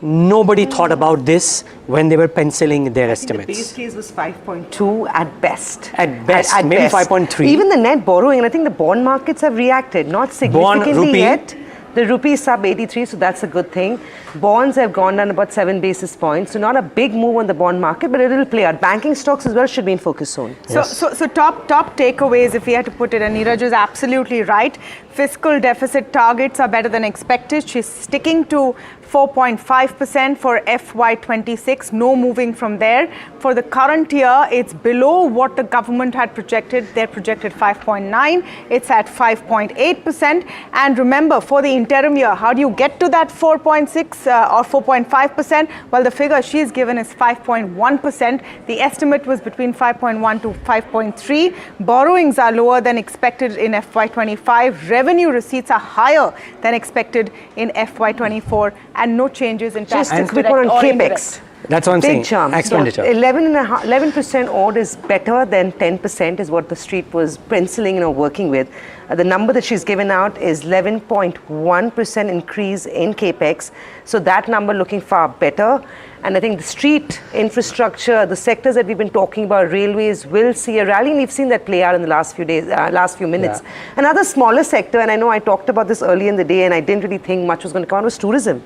nobody thought about this when they were penciling their estimates. The base case was 5.2 at best. At best, maybe 5.3. Even the net borrowing, and I think the bond markets have reacted, not significantly yet. The rupee is sub 83, so that's a good thing. Bonds have gone down about 7 basis points, so not a big move on the bond market, but it will play out. Banking stocks as well should be in focus zone. Yes. So top takeaways, if we had to put it, and Neeraj is absolutely right. Fiscal deficit targets are better than expected. She's sticking to 4.5% for FY26, no moving from there. For the current year, it's below what the government had projected. They projected 5.9, it's at 5.8%. And remember, for the interim year, how do you get to that 4.6 or 4.5%? Well, the figure she's given is 5.1%. The estimate was between 5.1 to 5.3. Borrowings are lower than expected in FY25. Revenue receipts are higher than expected in FY24. And no changes in tax. Just a quick one on capex. That's what I'm saying. Big jump. Expenditure. 11% odd is better than 10% is what the street was penciling, working with. The number that she's given out is 11.1% increase in capex. So that number looking far better. And I think the street infrastructure, the sectors that we've been talking about, railways, will see a rally. And we've seen that play out in the last few days, last few minutes. Yeah. Another smaller sector, and I know I talked about this early in the day, and I didn't really think much was going to come out, was tourism.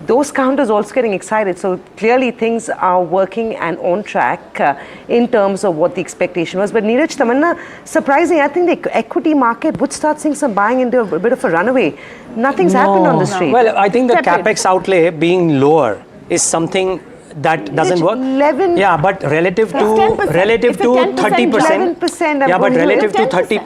Those counters also getting excited. So clearly things are working and on track in terms of what the expectation was. But Neeraj, Tamanna, surprising, I think the equity market would start seeing some buying into a bit of a runaway. Nothing's happened on the street. Well, I think the capex outlay being lower is something that doesn't work. 11. Yeah, but relative to 30%. 11%. Yeah, but relative to 30.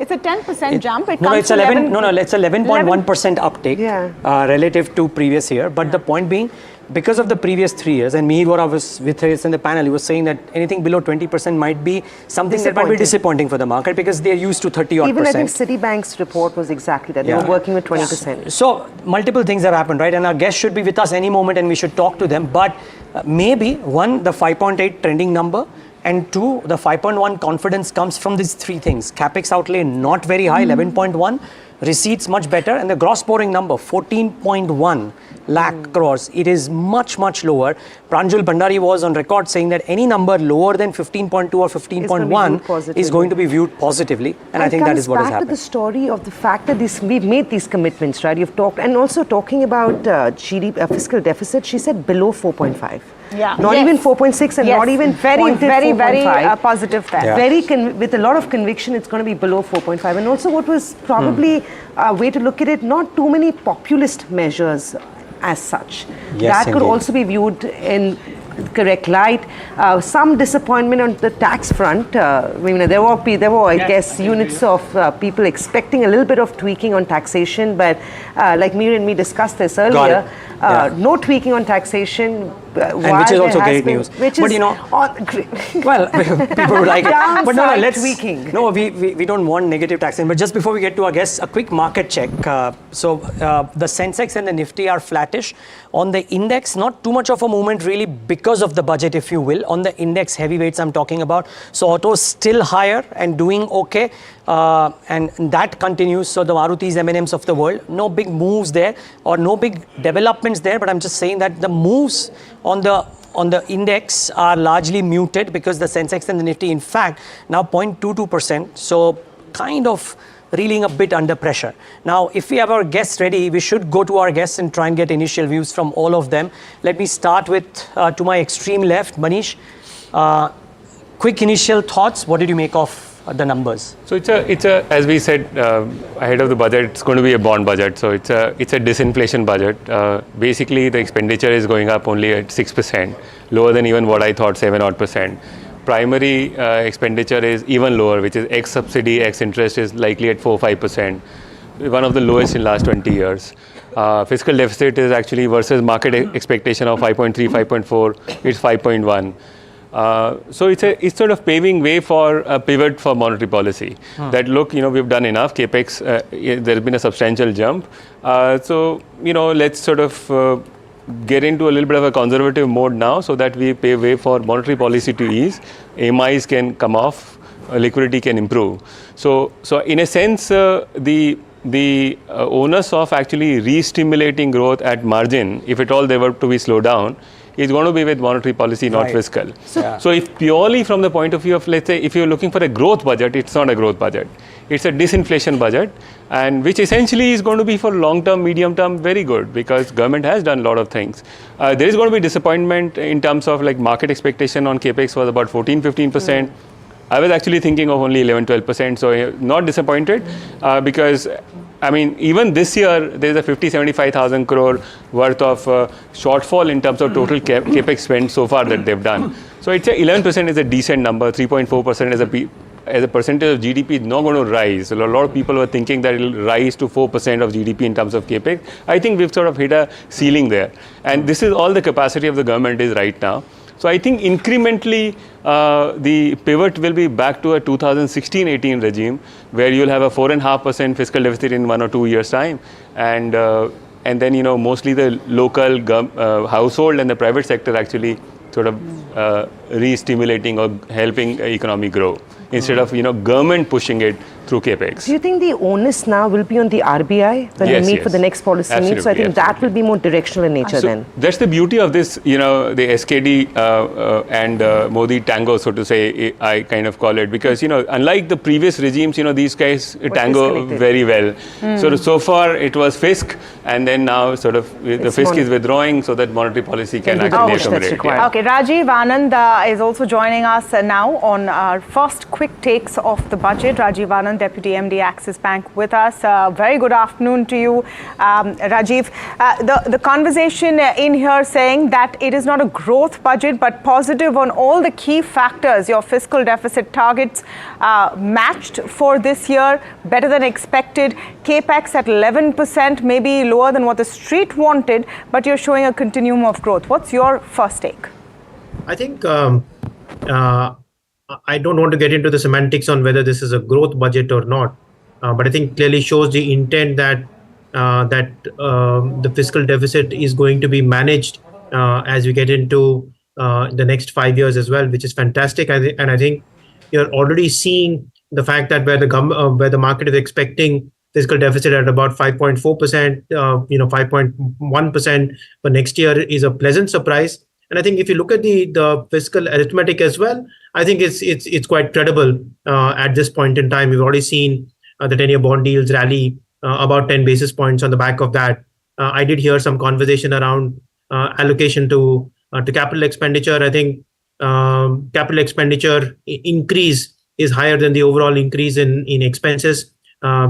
It's a 10% jump. It's 11.1% uptake relative to previous year. But the point being, because of the previous 3 years, and Mihir, what I was with us in the panel, he was saying that anything below 20% might be something that might be disappointing for the market because they're used to 30 odd Even percent. I think Citibank's report was exactly that. They were working with 20%. So multiple things have happened, right? And our guests should be with us any moment and we should talk to them. But maybe, one, the 5.8 trending number, and two, the 5.1 confidence comes from these three things. Capex outlay not very high, 11.1. Receipts much better. And the gross borrowing number, 14.1 lakh crores. It is much, much lower. Pranjul Bhandari was on record saying that any number lower than 15.2 or 15.1 is going to be viewed positively. And I think that is what has happened. Back to the story of the fact that we've made these commitments, right? You've talked, and also talking about GDP, fiscal deficit, she said below 4.5. Yeah. Not even 4.6 and not even very positive there. Very with a lot of conviction, it's going to be below 4.5. And also what was probably a way to look at it, not too many populist measures as such. Yes, that could also be viewed in correct light. Some disappointment on the tax front. There were I guess, units of people expecting a little bit of tweaking on taxation, but like Mihir and me discussed this earlier, no tweaking on taxation. And which is also great news. But well, people would like it. But let's tweaking. No, we don't want negative taxation. But just before we get to our guests, a quick market check. The Sensex and the Nifty are flattish. On the index, not too much of a movement really because of the budget, if you will. On the index heavyweights I'm talking about. So autos still higher and doing okay. And that continues. So the Marutis, M&Ms of the world, no big moves there or no big developments there. But I'm just saying that the moves on the index are largely muted because the Sensex and the Nifty, in fact, now 0.22%. So kind of reeling a bit under pressure. Now, if we have our guests ready, we should go to our guests and try and get initial views from all of them. Let me start with, to my extreme left, Manish. Quick initial thoughts. What did you make of the numbers? So it's a as we said ahead of the budget, it's going to be a bond budget. So it's a disinflation budget. Basically, the expenditure is going up only at 6%, lower than even what I thought, 7% odd. Primary expenditure is even lower, which is ex subsidy, ex interest is likely at 4-5%, one of the lowest in last 20 years. Fiscal deficit is actually versus market expectation of 5.3, 5.4, it's 5.1. So it's sort of paving way for a pivot for monetary policy. That look, we've done enough capex. There's been a substantial jump. So let's sort of get into a little bit of a conservative mode now, so that we pave way for monetary policy to ease. AMIs can come off, liquidity can improve. So in a sense, the onus of actually re-stimulating growth at margin, if at all they were to be slowed down, is going to be with monetary policy, not fiscal. So if purely from the point of view of, let's say, if you're looking for a growth budget, it's not a growth budget. It's a disinflation budget, and which essentially is going to be for long-term, medium-term very good, because government has done a lot of things. There is going to be disappointment in terms of like market expectation on capex was about 14-15%. I was actually thinking of only 11-12%, so not disappointed because I mean, even this year, there is a 50-75,000 crore worth of shortfall in terms of total capex spend so far that they've done. So it's 11% is a decent number. 3.4% as a percentage of GDP is not going to rise. So a lot of people were thinking that it will rise to 4% of GDP in terms of capex. I think we've sort of hit a ceiling there, and this is all the capacity of the government is right now. So I think incrementally, the pivot will be back to a 2016-18 regime, where you'll have a 4.5% fiscal deficit in 1 or 2 years' time, and then mostly the local household and the private sector actually sort of re-stimulating or helping economy grow, instead of government pushing it through capex. Do you think the onus now will be on the RBI when they meet for the next policy meet? So I think that will be more directional in nature then. That's the beauty of this, the SKD and Modi tango, so to say, I kind of call it, because unlike the previous regimes, these guys tango very well. So far it was fisc, and then now sort of the fisc is withdrawing so that monetary policy can actually accommodate. Okay, Rajiv Anand is also joining us now on our first quick takes of the budget. Rajiv Anand, Deputy MD, Axis Bank, with us. Very good afternoon to you, Rajiv. The conversation in here saying that it is not a growth budget, but positive on all the key factors. Your fiscal deficit targets matched for this year, better than expected. Capex at 11%, maybe lower than what the street wanted, but you're showing a continuum of growth. What's your first take? I think I don't want to get into the semantics on whether this is a growth budget or not, but I think clearly shows the intent that the fiscal deficit is going to be managed as we get into the next 5 years as well, which is fantastic. And I think you're already seeing the fact that where the market is expecting fiscal deficit at about 5.4%, 5.1% for next year is a pleasant surprise. And I think if you look at the fiscal arithmetic as well, I think it's quite credible at this point in time. We've already seen the 10-year bond yields rally about 10 basis points on the back of that. I did hear some conversation around allocation to capital expenditure. I think capital expenditure increase is higher than the overall increase in expenses,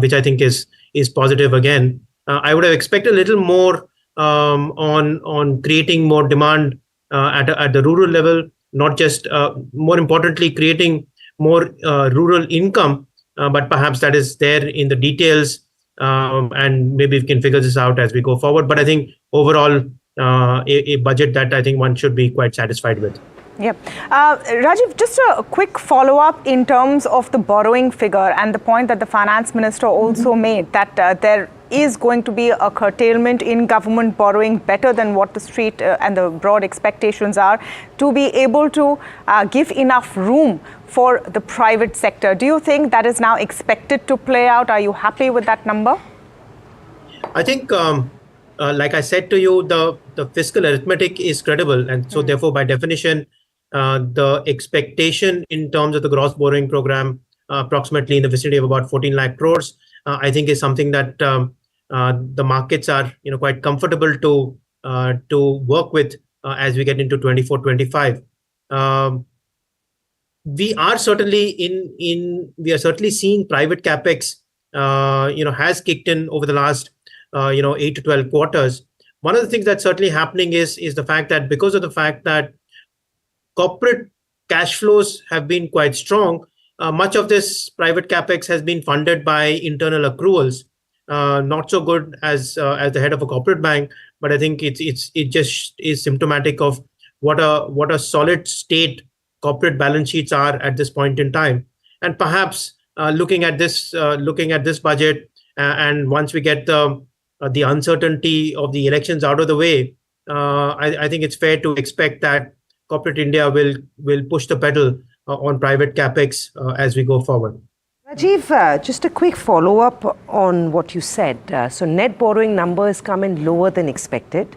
which I think is positive again. I would have expected a little more on creating more demand at the rural level, not just more importantly creating more rural income, but perhaps that is there in the details, and maybe we can figure this out as we go forward. But I think overall a budget that I think one should be quite satisfied with. Yeah. Rajiv, just a quick follow-up in terms of the borrowing figure and the point that the finance minister also made, that there is going to be a curtailment in government borrowing better than what the street and the broad expectations are, to be able to give enough room for the private sector. Do you think that is now expected to play out? Are you happy with that number? I think, like I said to you, the fiscal arithmetic is credible. And so therefore, by definition, the expectation in terms of the gross borrowing program, approximately in the vicinity of about 14 lakh crores, I think is something that the markets are quite comfortable to work with as we get into 24-25. We are certainly we are certainly seeing private capex has kicked in over the last 8 to 12 quarters. One of the things that's certainly happening is the fact that because of the fact that corporate cash flows have been quite strong, much of this private capex has been funded by internal accruals. Not so good as the head of a corporate bank, but I think it just is symptomatic of what a solid state corporate balance sheets are at this point in time. And perhaps looking at this budget, and once we get the uncertainty of the elections out of the way, I think it's fair to expect that corporate India will push the pedal on private capex as we go forward. Rajiv, just a quick follow-up on what you said. So net borrowing numbers come in lower than expected.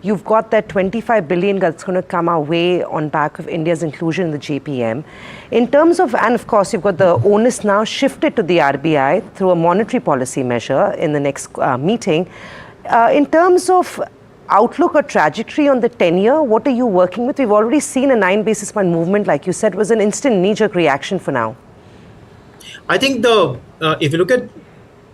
You've got that 25 billion that's going to come our way on back of India's inclusion in the JPM. In terms of, and of course, you've got the onus now shifted to the RBI through a monetary policy measure in the next meeting. In terms of outlook or trajectory on the 10-year, what are you working with? We've already seen a 9 basis point movement, like you said, was an instant knee-jerk reaction for now. I think if you look at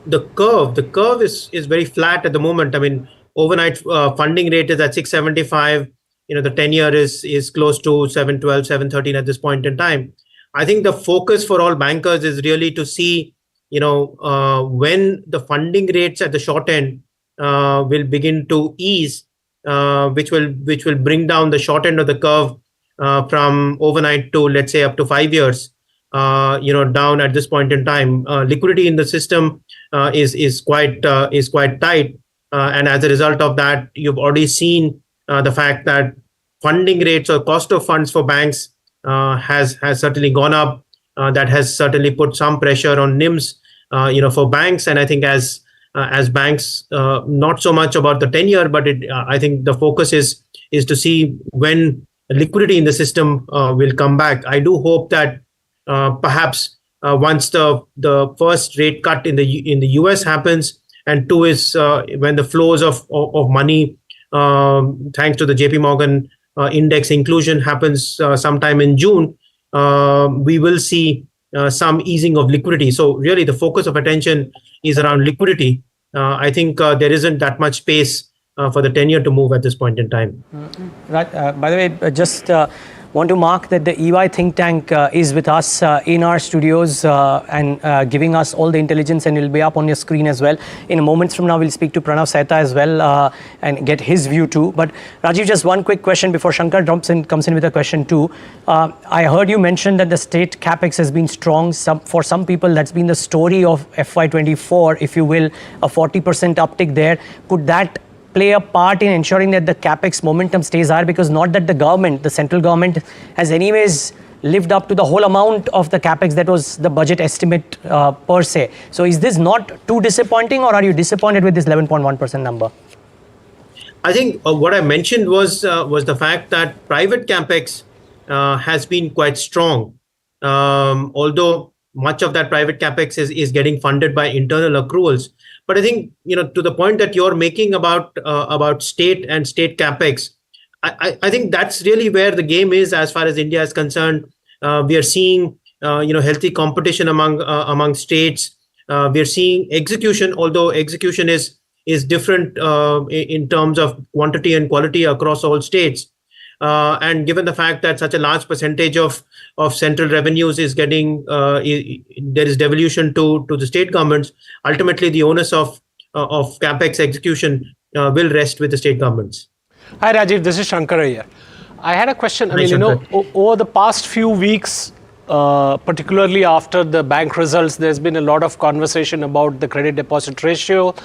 the curve is very flat at the moment. I mean, overnight funding rate is at 675. The 10-year is close to 712, 713 at this point in time. I think the focus for all bankers is really to see, when the funding rates at the short end will begin to ease, which will bring down the short end of the curve from overnight to, let's say, up to 5 years. Down at this point in time. Liquidity in the system is quite tight, and as a result of that, you've already seen the fact that funding rates or cost of funds for banks has certainly gone up. That has certainly put some pressure on NIMs, for banks. And I think as banks, not so much about the 10-year, but I think the focus is to see when liquidity in the system will come back. I do hope that perhaps once the first rate cut in the US happens, and two is when the flows of money, thanks to the JP Morgan index inclusion, happens sometime in June, we will see some easing of liquidity. So really the focus of attention is around liquidity. I think there isn't that much space for the 10-year to move at this point in time. Right. By the way, just want to mark that the EY think tank is with us in our studios and giving us all the intelligence, and will be up on your screen as well. In a moment from now, we'll speak to Pranav Sehta as well and get his view too. But Rajiv, just one quick question before Shankar comes in with a question too. I heard you mention that the state capex has been strong. For some people, that's been the story of FY24, if you will, a 40% uptick there. Could that play a part in ensuring that the capex momentum stays high? Because not that the central government has anyways lived up to the whole amount of the capex that was the budget estimate per se. So is this not too disappointing, or are you disappointed with this 11.1% number? I think what I mentioned was the fact that private capex has been quite strong, although much of that private capex is getting funded by internal accruals. But I think, to the point that you're making about state and state capex, I think that's really where the game is as far as India is concerned. We are seeing, healthy competition among states. We are seeing execution, although execution is different in terms of quantity and quality across all states. And given the fact that such a large percentage of central revenues is getting, there is devolution to the state governments, ultimately the onus of capex execution will rest with the state governments. Hi Rajiv, this is Shankar here. I had a question. Hi, Shankar. Over the past few weeks, particularly after the bank results, there's been a lot of conversation about the credit deposit ratio.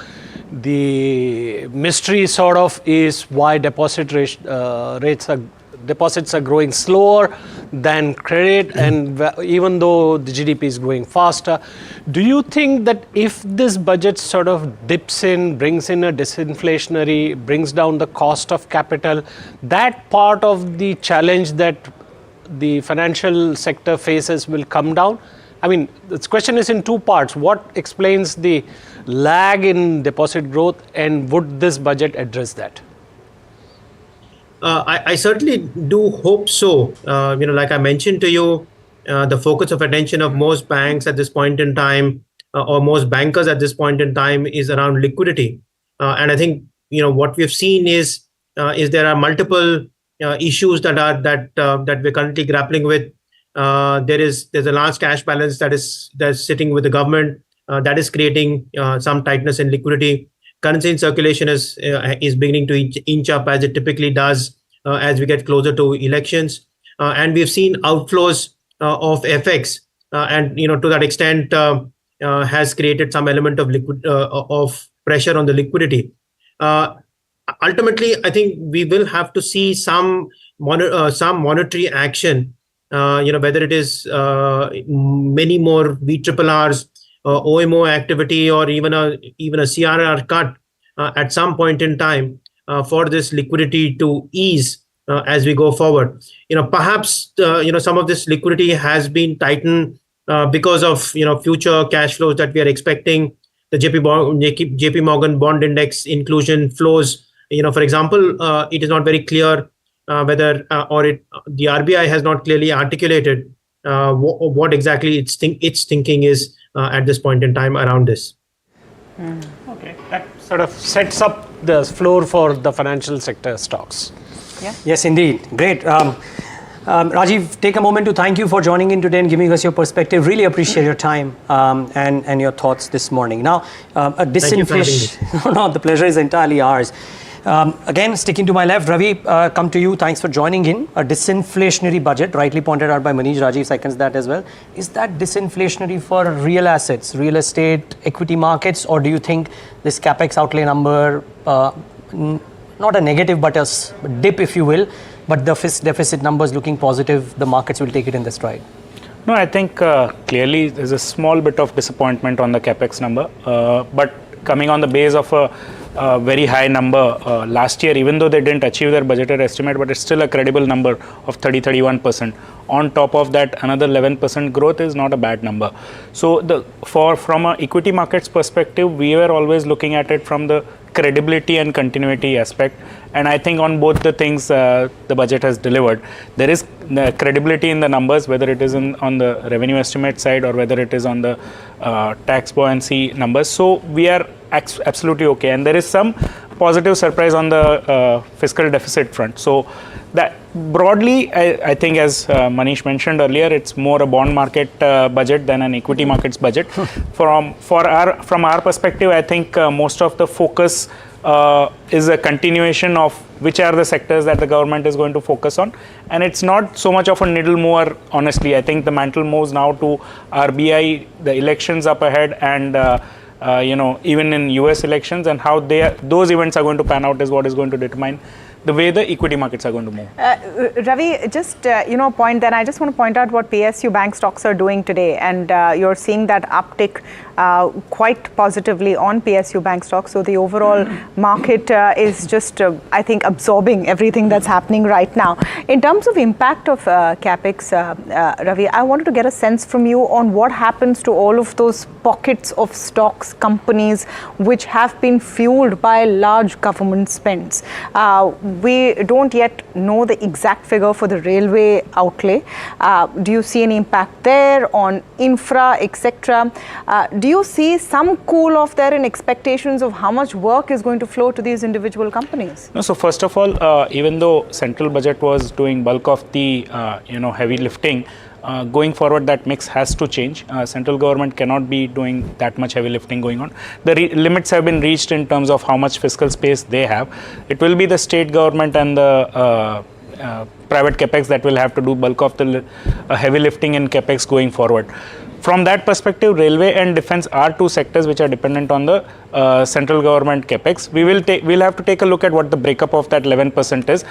The mystery sort of is why deposits are growing slower than credit, and even though the GDP is growing faster. Do you think that if this budget sort of dips in, brings in a disinflationary, brings down the cost of capital, that part of the challenge that the financial sector faces will come down? I mean, this question is in two parts. What explains the lag in deposit growth, and would this budget address that? I certainly do hope so. Like I mentioned to you, the focus of attention of most banks at this point in time, or most bankers at this point in time, is around liquidity. And I think what we've seen is there are multiple issues that we're currently grappling with. There's a large cash balance that's sitting with the government that is creating some tightness in liquidity. Currency in circulation is beginning to inch up, as it typically does as we get closer to elections. and we've seen outflows of FX, and to that extent has created some element of pressure on the liquidity. Ultimately, I think we will have to see some monetary action. Whether it is many more VRRs, OMO activity, or even a CRR cut at some point in time for this liquidity to ease as we go forward. Perhaps some of this liquidity has been tightened because of future cash flows that we are expecting. The JP Morgan bond index inclusion flows. For example, it is not very clear whether the RBI has not clearly articulated what exactly its thinking is at this point in time around this. Okay, that sort of sets up the floor for the financial sector stocks. Yeah. Yes, indeed. Great. Rajiv, take a moment to thank you for joining in today and giving us your perspective. Really appreciate your time and your thoughts this morning. Now, a disinflation. No, the pleasure is entirely ours. Again, sticking to my left, Ravi, come to you. Thanks for joining in. A disinflationary budget, rightly pointed out by Manish. Rajiv seconds that as well. Is that disinflationary for real assets, real estate, equity markets, or do you think this capex outlay number, not a negative but a dip, if you will, but the fiscal deficit numbers looking positive, the markets will take it in their stride? No, I think clearly there's a small bit of disappointment on the capex number, but coming on the base of a very high number last year, even though they didn't achieve their budgeted estimate, but it's still a credible number of 30-31%. On top of that, another 11% growth is not a bad number. So from an equity markets perspective, we were always looking at it from the credibility and continuity aspect, and I think on both the things the budget has delivered. There is credibility in the numbers, whether it is on the revenue estimate side or whether it is on the tax buoyancy numbers. So we are absolutely okay, and there is some positive surprise on the fiscal deficit front. So that broadly, I think as Manish mentioned earlier, it's more a bond market budget than an equity markets budget. From our perspective, I think most of the focus is a continuation of which are the sectors that the government is going to focus on, and it's not so much of a needle mover, honestly. I think the mantle moves now to RBI, the elections up ahead, and even in US elections, and how those events are going to pan out is what is going to determine the way the equity markets are going to move. Ravi, just point then, I just want to point out what PSU bank stocks are doing today, and you're seeing that uptick quite positively on PSU bank stocks. So the overall market is just, I think, absorbing everything that's happening right now. In terms of impact of capex, Ravi, I wanted to get a sense from you on what happens to all of those pockets of stocks, companies which have been fueled by large government spends. We don't yet know the exact figure for the railway outlay. Do you see any impact there on infra, etc.? Do you see some cool off there in expectations of how much work is going to flow to these individual companies? No, so first of all, even though central budget was doing bulk of the heavy lifting, going forward that mix has to change. Central government cannot be doing that much heavy lifting going on. The limits have been reached in terms of how much fiscal space they have. It will be the state government and the private capex that will have to do bulk of the heavy lifting in capex going forward. From that perspective, railway and defense are two sectors which are dependent on the central government capex. We'll have to take a look at what the breakup of that 11% is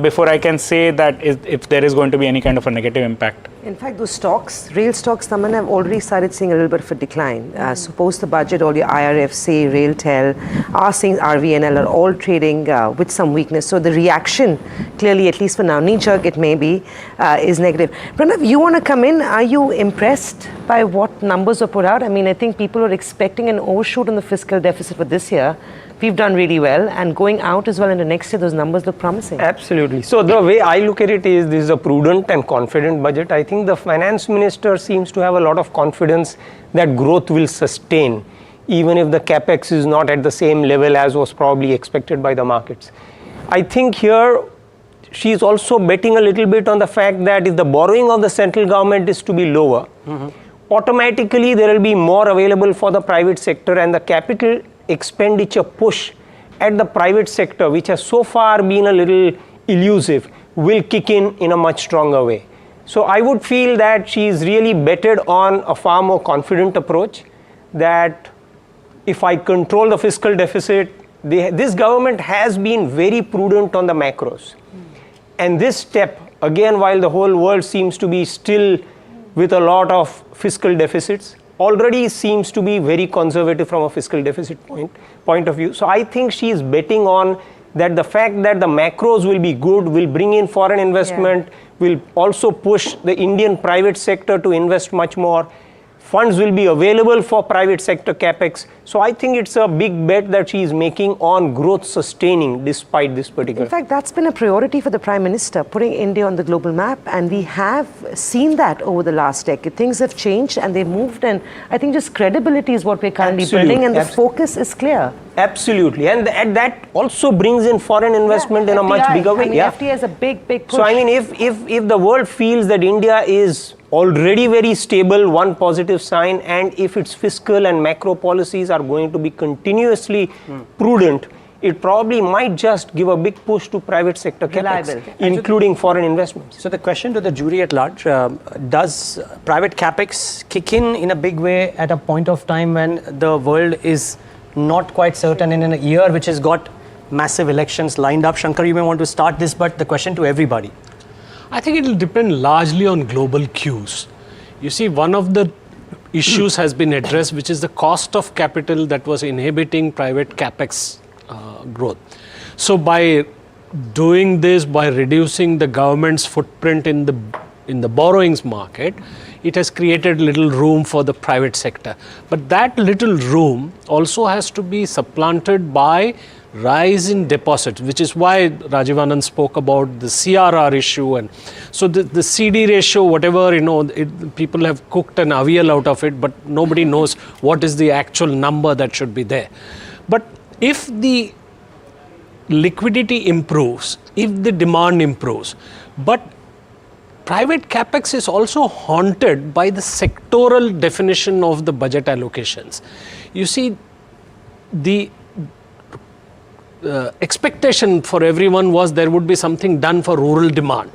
before I can say that if there is going to be any kind of a negative impact. In fact, those stocks, rail stocks, Taman, have already started seeing a little bit of a decline. Suppose the budget, all your IRFC, Railtel, are seeing RVNL are all trading with some weakness. So the reaction, clearly, at least for now, knee-jerk it may be, is negative. Pranav, you want to come in? Are you impressed by what numbers are put out? I mean, I think people are expecting an overshoot on the fiscal deficit for this year. We've done really well, and going out as well into next year, those numbers look promising. Absolutely. So the way I look at it is, this is a prudent and confident budget. I think the finance minister seems to have a lot of confidence that growth will sustain, even if the capex is not at the same level as was probably expected by the markets. I think here she is also betting a little bit on the fact that if the borrowing of the central government is to be lower, automatically there will be more available for the private sector, and the capital expenditure push at the private sector, which has so far been a little elusive, will kick in a much stronger way. So I would feel that she is really betted on a far more confident approach, that if I control the fiscal deficit, this government has been very prudent on the macros. And this step, again, while the whole world seems to be still with a lot of fiscal deficits, already seems to be very conservative from a fiscal deficit point of view. So I think she is betting on that the fact that the macros will be good, will bring in foreign investment, will also push the Indian private sector to invest much more. Funds will be available for private sector capex. So I think it's a big bet that she is making on growth sustaining despite this particular. In fact, that's been a priority for the Prime Minister, putting India on the global map. And we have seen that over the last decade. Things have changed and they've moved. And I think just credibility is what we're currently building. And the focus is clear. Absolutely. And that also brings in foreign investment in a much bigger way. FDI is a big push. So I mean, if the world feels that India is already very stable, one positive sign, and if its fiscal and macro policies are going to be continuously prudent, it probably might just give a big push to private sector capex, including foreign investments. So the question to the jury at large, does private capex kick in a big way at a point of time when the world is not quite certain, in a year which has got massive elections lined up? Shankar, you may want to start this, but the question to everybody. I think it will depend largely on global cues. You see, one of the issues has been addressed, which is the cost of capital that was inhibiting private capex growth. So by doing this, by reducing the government's footprint in the borrowings market, it has created little room for the private sector. But that little room also has to be supplanted by rise in deposits, which is why Rajiv Anand spoke about the CRR issue. And so the CD ratio, whatever, people have cooked an avial out of it, but nobody knows what is the actual number that should be there. But if the liquidity improves, if the demand improves, but private capex is also haunted by the sectoral definition of the budget allocations. You see, the expectation for everyone was there would be something done for rural demand.